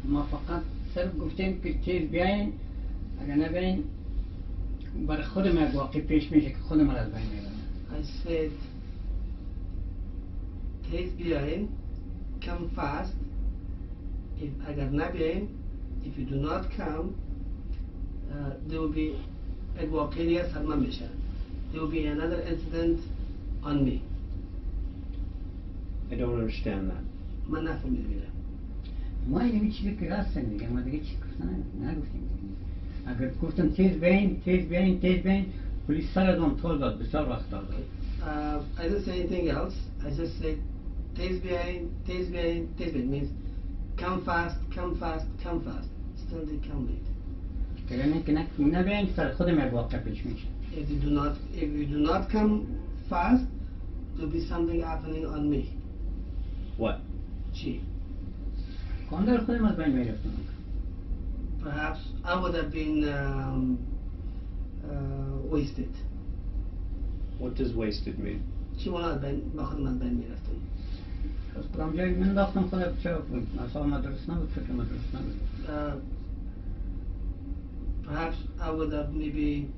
ما فقط صرف گفتیم که چیز بیاین اگر نبین برای خودم یک واقع پیش میشه که خودم را از بین میبرم I said, تیز بیاین, come fast. اگر نبیاین, if you do not come, there will be یک واقعی دیگر سرمن بشه. There will be another incident on me. I don't understand that. من نفهمیدم اینه. ما این چیزی که راستن دیگه ما دیگه چی گفتن نگفتیم اگر گفتم تیز بیاین پلیس سر ازم طول داد بسیار وقت داد I didn't say anything else. I just said, تیز بیاین means come fast. Still they come late. که نبیاین سر خودم یک واقع پیش میشه If you do not come fast, there will be something happening on me. What? Gee, کاندر خودم از بین میرفتم perhaps I would have been wasted. What does wasted mean? چی مانا با خودم از بین میرفتم. از کدام جایی من داختم خودم چرا بود مثلا مدرس نبود فکر مدرس نبود Perhaps I would have maybe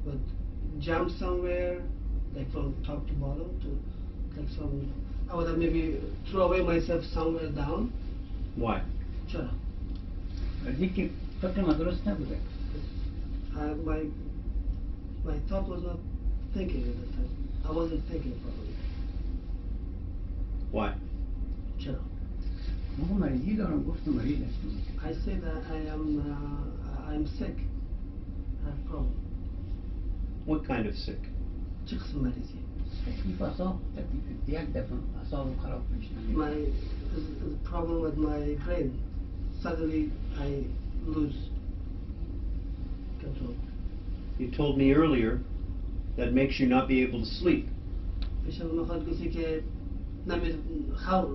would jump somewhere, like from top to bottom, to like some I would have maybe throw away myself somewhere down. Why? Sure. ردیکی فکر ما درست نبوده. My thought was not thinking at that time. I wasn't thinking properly. Why? Sure. ما مریضی دارم گفتم مریض هستم. I say that I'm sick. I have problem. What kind of sick? چه قسم مریضی؟ تکلیف اعصاب یک دفعه اعصاب خراب میشه. My the problem with my brain. Suddenly I lose control. You told me earlier that makes you not be able to sleep. پیش از میخواد گفتی که خواب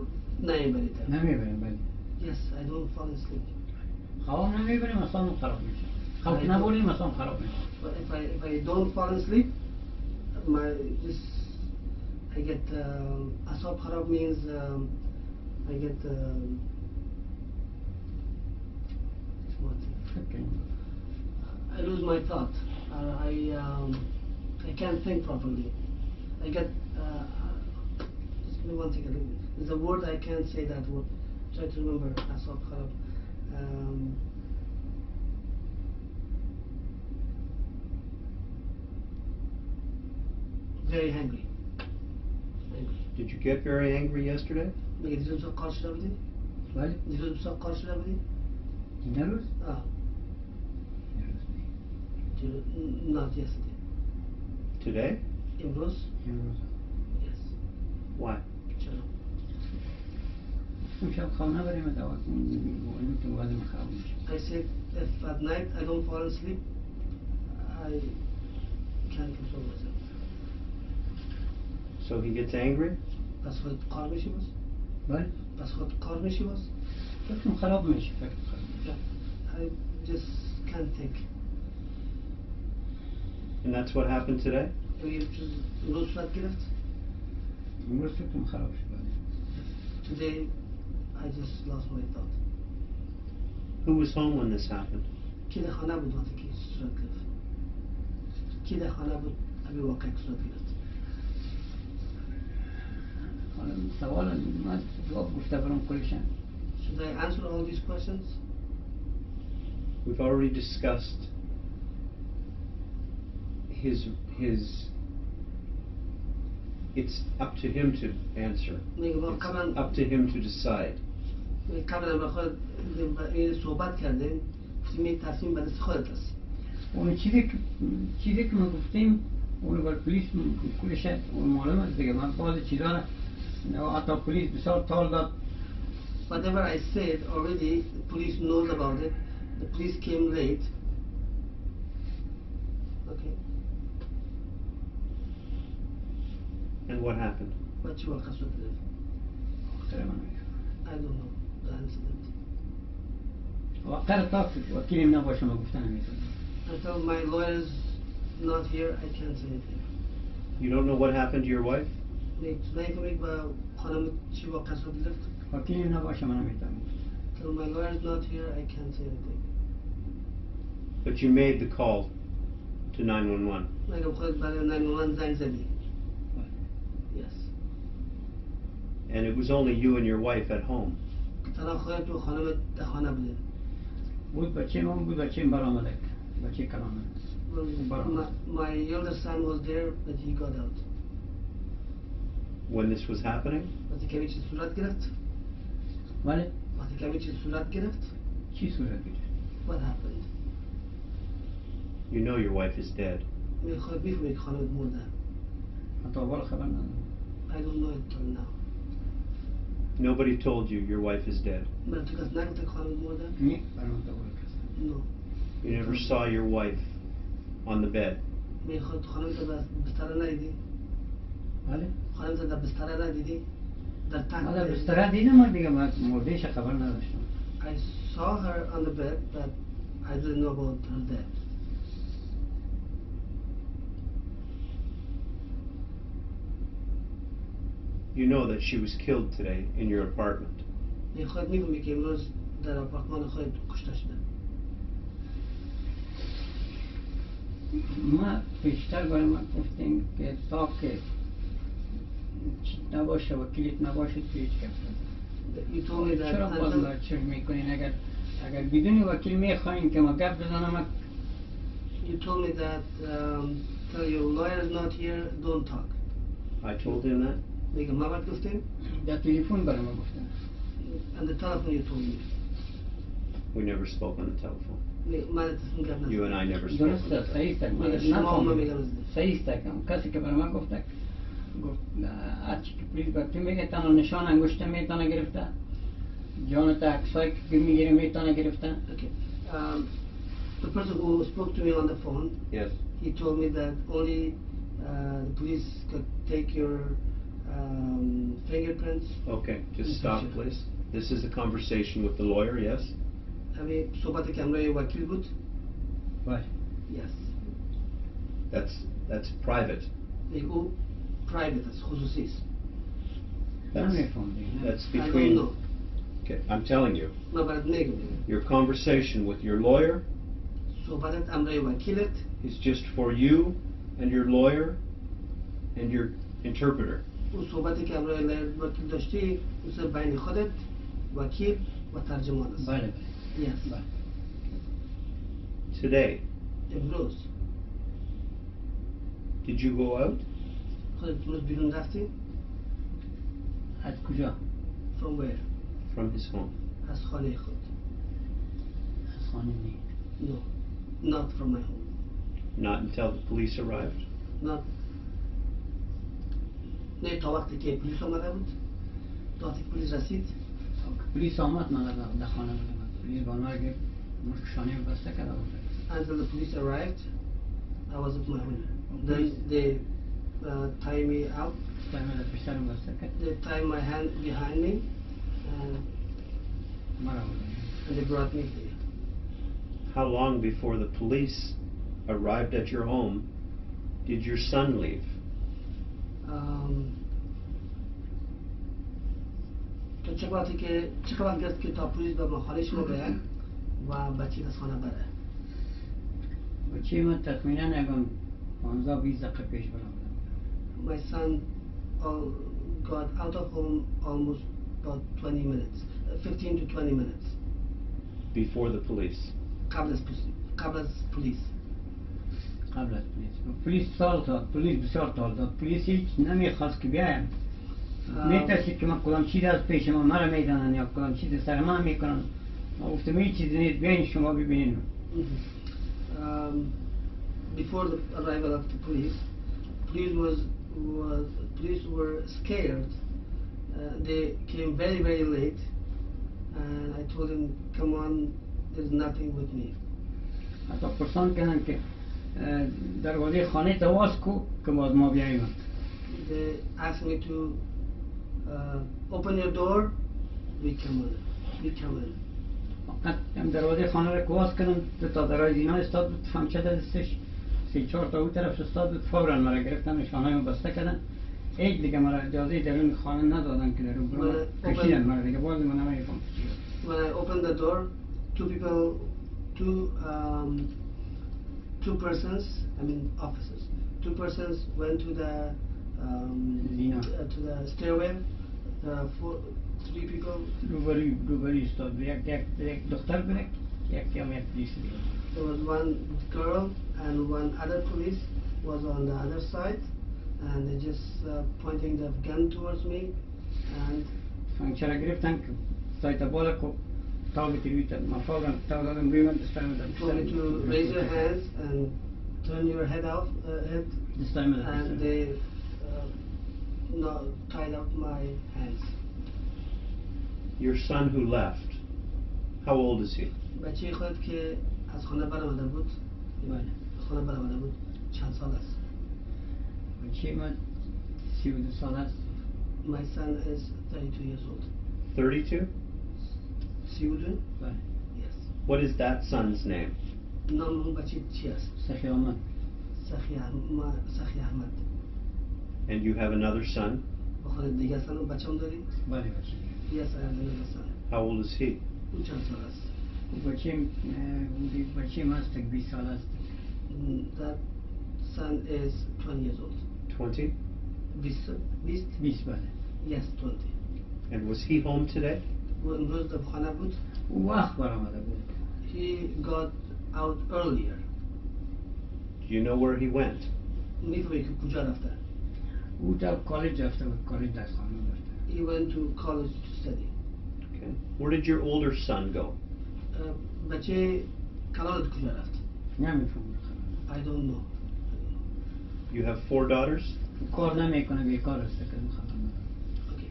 نمیبرید. نمیبریم ولی. Yes, I don't fall asleep. خواب نمیبریم اعصاب خراب میشه. خواب نبریم اعصاب خراب میشه. But if I don't fall asleep, I get asab kharab means I get what? I lose my thought. I can't think properly. I get just give me one second. There's a word I can't say that word. Try to remember asab kharab. Very angry. Did you get very angry yesterday? میگه دیروز تو کار شده بودی؟ ولی دیروز تو کار شده بودی؟ این روز؟ آه. Not yesterday. Today? امروز؟ امروز. Yes. Why? چرا؟ شب خواب نبریم دوا این که وزن خراب میشه. I said if at night I don't fall asleep, I can't control myself. So he gets angry? پس خود کار میشی باز؟ ولی پس خود کار میشی باز؟ فکرم خراب میشه فکر خراب میشه. I just can't think. And that's what happened today? امروز صورت گرفت؟ امروز فکرم خراب شد. Today I just lost my thought. Who was home when this happened? کی در خانه بود وقتی که صورت گرفت؟ کی در خانه بود اگه واقعا صورت گرفت؟ حالا سوال من جواب گفته برام کلشن. Should I answer all these questions? We've already discussed his it's up to him to answer. It's up to him to decide. قبلا با خود صحبت کردیم گفتیم تصمیم به دست خودت است. اون چیزی که ما گفتیم اون بر پلیس کلش اون معلوم است دیگه من بعضی چیزا حتی پلیس بسیار تال داد. Whatever I said already, the police knows about it. The police came late. Okay. And what happened? What you want to do? I don't know the incident. وقت تا وکیلم نباشه ما گفتن نمیتونم. Until my lawyer is not here, I can't say anything. You don't know what happened to your wife? explain to me با خانم چی واقع شد گرفت. وکیلم نباشه من نمیتونم. Till my lawyer is not here, I can't say anything. But you made the call to 911. مگه خودت برای 911 زنگ زدی؟ Yes. And it was only you and your wife at home. تنها خودت و خانمت در خانه بودین. بود بچه من بود بچه برآمده. بچه کلامه. My elder son was there, but he got out. When this was happening? وقتی که چیز صورت گرفت؟ ولی وقتی که چیز صورت گرفت؟ چی صورت گرفت؟ What happened? You know your wife is dead. خود میفهمی که خانمت مرده. حتی اول خبر ندارم. I don't know it till now. Nobody told you your wife is dead. من تو کس نگفته که خانمت مرده؟ نه برام تو اول کس. No. You never saw your wife on the bed. می خود خانمت در بستر ندیدی؟ ولی خانمت در بستر ندیدی؟ در تخت من در بستر دیدم دیگه من مردهش خبر نداشتم. I saw her on the bed, but I didn't know about her death. You know that she was killed today in your apartment. می خود میفهمی که امروز در آپارتمان خود کشته شده. ما پیشتر برای من گفتیم که تا که نباشه و کلید نباشه توی هیچ کس You told me that چرا باز until چرا میکنین اگر بدون وکیل میخواین که ما گپ بزنم you told me that till your lawyer is not here, don't talk. I told him that. میگه ما وقت گفتیم در تلفن برام گفتن and the telephone you told me. We never spoke on the telephone. میگه من تصمیم گرفتم. You and I never spoke on the درسته telephone. صحیح است میگه شما ما میگم صحیح است کسی که برام گفت هرچی که پلیس وقتی میگه تنها نشان انگشت میتونه گرفته جان تا عکسایی که میگیره میتونه گرفته Okay. The person who spoke to me on the phone, Yes. he told me that only the police could take your fingerprints. Okay, just stop, please. This is a conversation with the lawyer, yes? همین صحبت که همراه وکیل بود. باشه Yes. That's private. میگه او private است، خصوصی است. That's I don't between. know. Okay, I'm telling you. من برات میگم. Your conversation with your lawyer صحبتت همراه وکیلت is just for you and your lawyer and your interpreter. اون صحبتی که همراه وکیل داشتی مثل بین خودت وکیل و ترجمان است. بله Yes. بله Today, امروز did you go out? خودت امروز بیرون رفتی؟ از کجا؟ From where? From his home. از خانه خود. از خانه نی No, not from my home. Not until the police arrived? Not. نه تا وقتی که پلیس آمده بود. تا وقتی که پلیس رسید. پلیس آمد من در خانه بودم پلیس با ما گفت مشکشانه بسته کرده بود Until the police arrived, I was at my home. Then they tie me out. در پشترم بسته کرد They tie my hand behind me, and مرا بودم they brought me here. How long before the police arrived at your home did your son leave? تو چه وقتی که چه وقت گرفت که تا پلیس به خانه شما بیاید و بچه از خانه بره؟ بچه من تخمینا یکم 15-20 دقیقه پیش برام My son got out of home almost about 20 minutes, 15 to 20 minutes. Before the police? قبل از پلیس. قبل از پلیس سال داد پلیس بسیار سال داد پلیس هیچ نمیخواست که بیایم میترسید که من کدام چیز از پیش ما مرا میدانن یا کدام چیز سر من میکنن ما گفتم هیچ چیزی نیست بیاین شما ببینین Before the arrival of the police police were scared. They came very late, and I told them, "Come on, there's nothing with me." حتی پرسان کردن که دروازه خانه تو باز کو که باز ما بیاییم They asked me to open your door. We come in. فقط هم دروازه خانه را که باز کردم تا درای اینا استاد بود فهمچه دستش 3-4 تا اون طرف استاد بود فوراً مرا گرفتن نشانه رو بسته کردن هیچ دیگه مرا اجازه درون خانه ندادن که درون برو کشیدن مرا دیگه باز من نمیفهم When I opened the door, two persons, I mean officers, two persons went to the stairway. Three people. روبروی استاد یک دختر بود یک پلیس دیگه There was one girl and one other police was on the other side, and they just pointing the gun towards me, and فهمچه را گرفتن که سایت بالا کو تاو تیویت ما فوراً تاو دادم روی من دستای من told me to raise your hands and turn your head دستای من and they tied up my hands. Your son who left, how old is he? بچه خود که از خانه برآمده بود چند سال است؟ بچه من 32 سال است My son is 32 years old. 32? 32? بله Yes. What is that son's name? نام اون بچه چی است؟ سخی آمد سخی احمد. And you have another son? با خود دیگه سن و بچه هم داری؟ بله بچه Yes, I have another son. How old is he? او چند سال است؟ بچه من است 20 سال است That son is 20 years old. 20? Beast? 20 بله. Yes, 20. And was he home today? او امروز در خانه بود. او وقت برآمده بود. He got out earlier. Do you know where he went? میفهمی که کجا رفته. او در کالج رفته بود. کالج درس خوانده رفته. He went to college to study. Okay. Where did your older son go? بچه کلانت کجا رفت. نمیفهمم. I don't know. You have 4 daughters? کار نمیکنه بیکار است که خبر ندارم. Okay.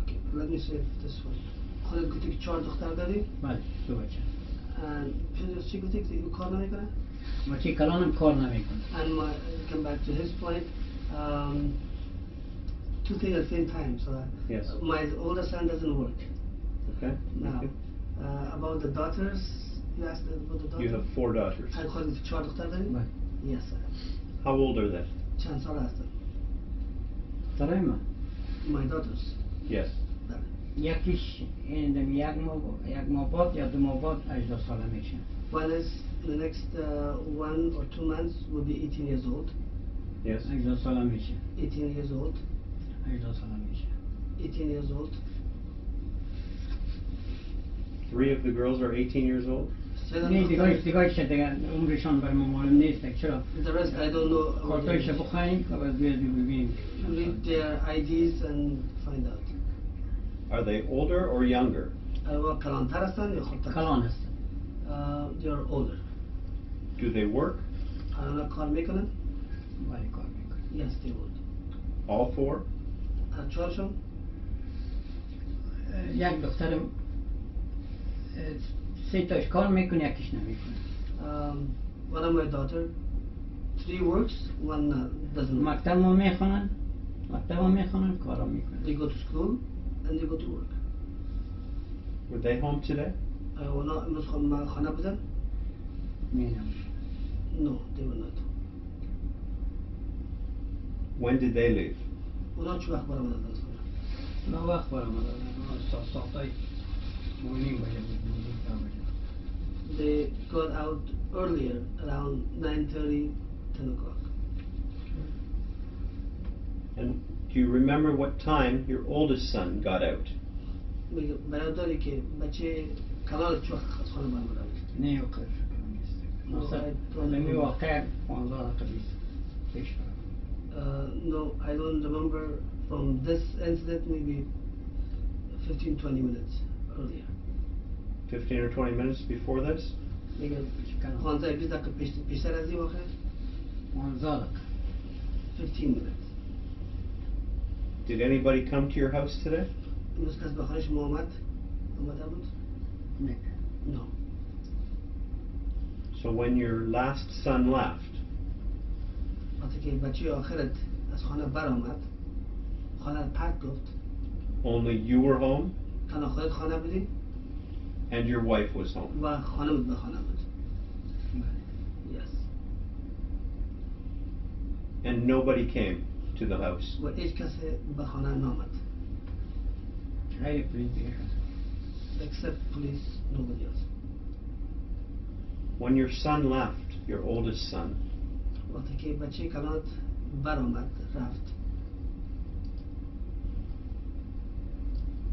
Okay, let me say this one. خودت گفتی که 4 دختر داری؟ بله دو بچه. پدرش چی گفتی که کار نمیکنه؟ بچه کلانم کار نمیکنه. And come back to his point. Two things at the same time. So Yes. My older son doesn't work. Okay. Now, Okay. about the daughters, you asked about the daughters. You have 4 daughters. And خودت 4 دختر داری؟ بله. Yes, sir. How old are they? چند سال هستن؟ برای من My daughters. Yes. بله. یکیش یک ماه بعد یا 2 ماه بعد 18 ساله میشه. One is in the next 1 or 2 months will be 18 years old. Yes. 18 ساله میشه. 18 years old. 18 ساله میشه. 18 years old. 3 of the girls are 18 years old? نه دیگه دیگه عمرشان برای ما معلوم نیست. چرا؟ The rest I don't know. about کارتایش their age. بخواهیم و بعد ببینیم. Read their IDs and find out. Are they older or younger? آیا کلانتر هستن یا خودتر؟ کلان هستن. They are older. Do they work? آیا کار میکنن؟ ولی کار میکنه. Yes, they would. All 4? چهارشون؟ یک دخترم 3 تاش کار میکنه یکیش نمیکنه. One of my daughter, 3 works, 1 doesn't work. مکتب ما میخونن، کارا میکنن. They go to school and they go to work. Were they home today? اونا امروز خانه بودن؟ میدونم. No, they were not. When did they leave? اونا چه وقت برآمدن از خانه؟ نه وقت برآمده. ساعتای مونیم باشه بود. They got out earlier, around 9:30, 10 o'clock. And do you remember what time your oldest son got out? میگه برادری که بچه کلان چه وقت از خانه برآمدن؟ نه یو کار نیست. مثلا می واقع 15 دقیقه پیش برآمده. No, I don't remember from this incident, maybe 15-20 minutes earlier. 15 or 20 minutes before this? میگه 15-20 دقیقه پیشتر از این واقع؟ 15 دقیقه. 15 minutes. Did anybody come to your house today? امروز کس به خانه شما آمده بود؟ نه. No. So when your last son left, وقتی که بچه آخرت از خانه برآمد، خانه رو پرت گفت، only you were home تنها خودت خانه بودی and your wife was home. و خانه به خانه بود. Yes. And nobody came to the house. و هیچ کس به خانه نامد. خیلی پلیس دیگه هست. Except police, nobody else. When your son left, your oldest son, وقتی که بچه کلانت برآمد رفت،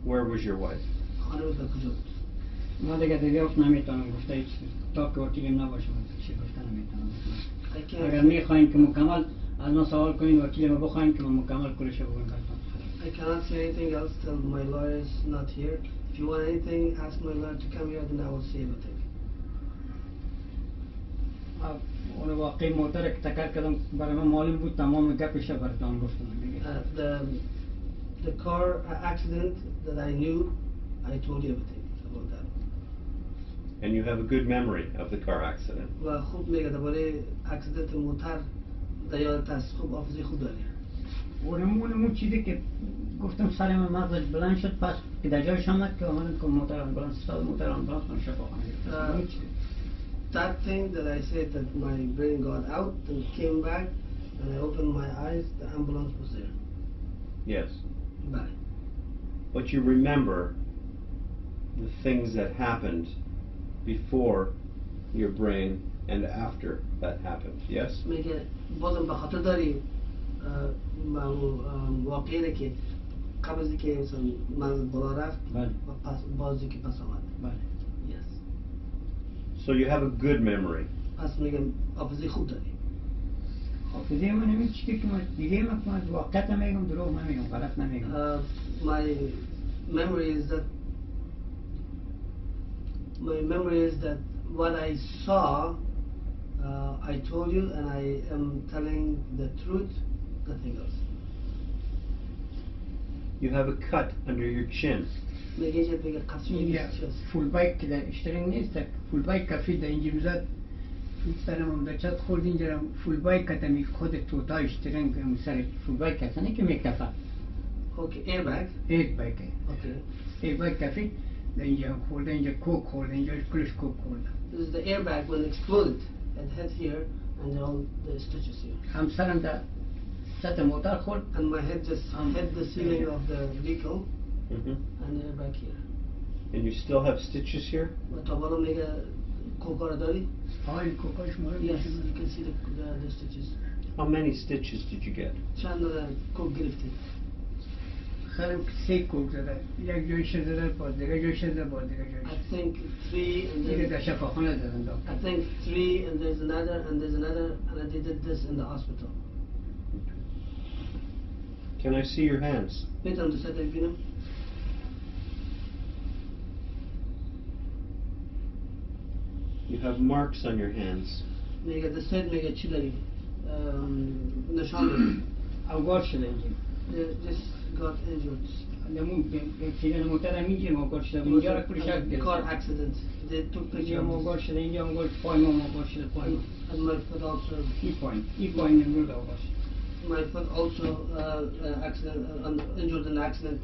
where was your wife? خانه بود به کجا بود؟ ما دیگه نمیتونم گفته هیچ تا که وکیلیم نباشه چی گفته نمیتونم. اگر میخواین که مکمل از ما سوال کنین وکیل ما بخواین که ما مکمل کلش رو بگویم. I cannot say anything else till my lawyer is not here. If you want anything, ask my lawyer to come here, then I will say everything. اون واقعی موتر که تکر کردم برای من معلوم بود تمام گپش رو براتون گفتم. The car accident that I knew, I told you everything about that. And you have a good memory of the car accident. و خوب میگه درباره اکسیدنت موتر در یادت هست، خوب حافظه خوب داری. اون چیزی که گفتم سر من مغزش بلند شد پس که در جایش آمد که آمدن که موتر آمبولانس استاد موتر آمبولانس من شفاخانه گرفتم. That thing that I said that my brain got out and came back and I opened my eyes, the ambulance was there. Yes. Bye. But you remember the things that happened before your brain and after that happened, yes? میگه بازم به خاطر داری واقعی که قبضی که مثلا من بالا رفت بله. و پس بازی که پس آمد. بله. Yes. So you have a good memory. پس میگم حافظه خوب داری. حافظه من نمیگه چی که من دیگه من واقعیت نمیگم، دروغ نمیگم، غلط نمیگم. My memory is that what I saw, I told you, and I am telling the truth, nothing else. You have a cut under your chin. میگه که بگه قصری میگه فول بایک که در اشترنگ نیست، فول بایک کافی در اینجا بزد دوستانم هم در چت خورد اینجا فول بایک که می خود توتا اشترنگ سر فول بایک کسانه که میکفه. اوکی، airbag. ایک بایک. Okay. ایک بایک کافی در اینجا خورده، اینجا کوک خورده، اینجا کلش کوک خورده. This is the airbag when exploded. It hit here, and all the stitches here. همسرم در سطح موتر خورد. And my head just hit the ceiling of the vehicle, Mm-hmm. and airbag here. And you still have stitches here? و تا بالا میگه کوکا رو داری؟ این کوکاش مهم Yes, نیست. you can see the stitches. How many stitches did you get? چند کوک گرفتی؟ خرم سه کوک زده، یک جایش زده، باز دیگه جایش زده، باز دیگه جایش. I think 3 and دیگه در then شفاخانه زدن I دکتر. think 3 and there's another and I did this in the hospital. Can I see your hands? میتونم دستت ببینم؟ You have marks on your hands. میگه دستت میگه چی داری؟ نشان داری. اوگار شده اینجا. They just got injured. نمون چیزن موتر اینجا اوگار شده، اینجا را کلش A گرفت. car accident. They took picture اینجا of اوگار this. شده، اینجا اوگار پای ما اوگار شده، پای ما. And my foot also. این پای نمود اوگار شده. My foot also injured in an accident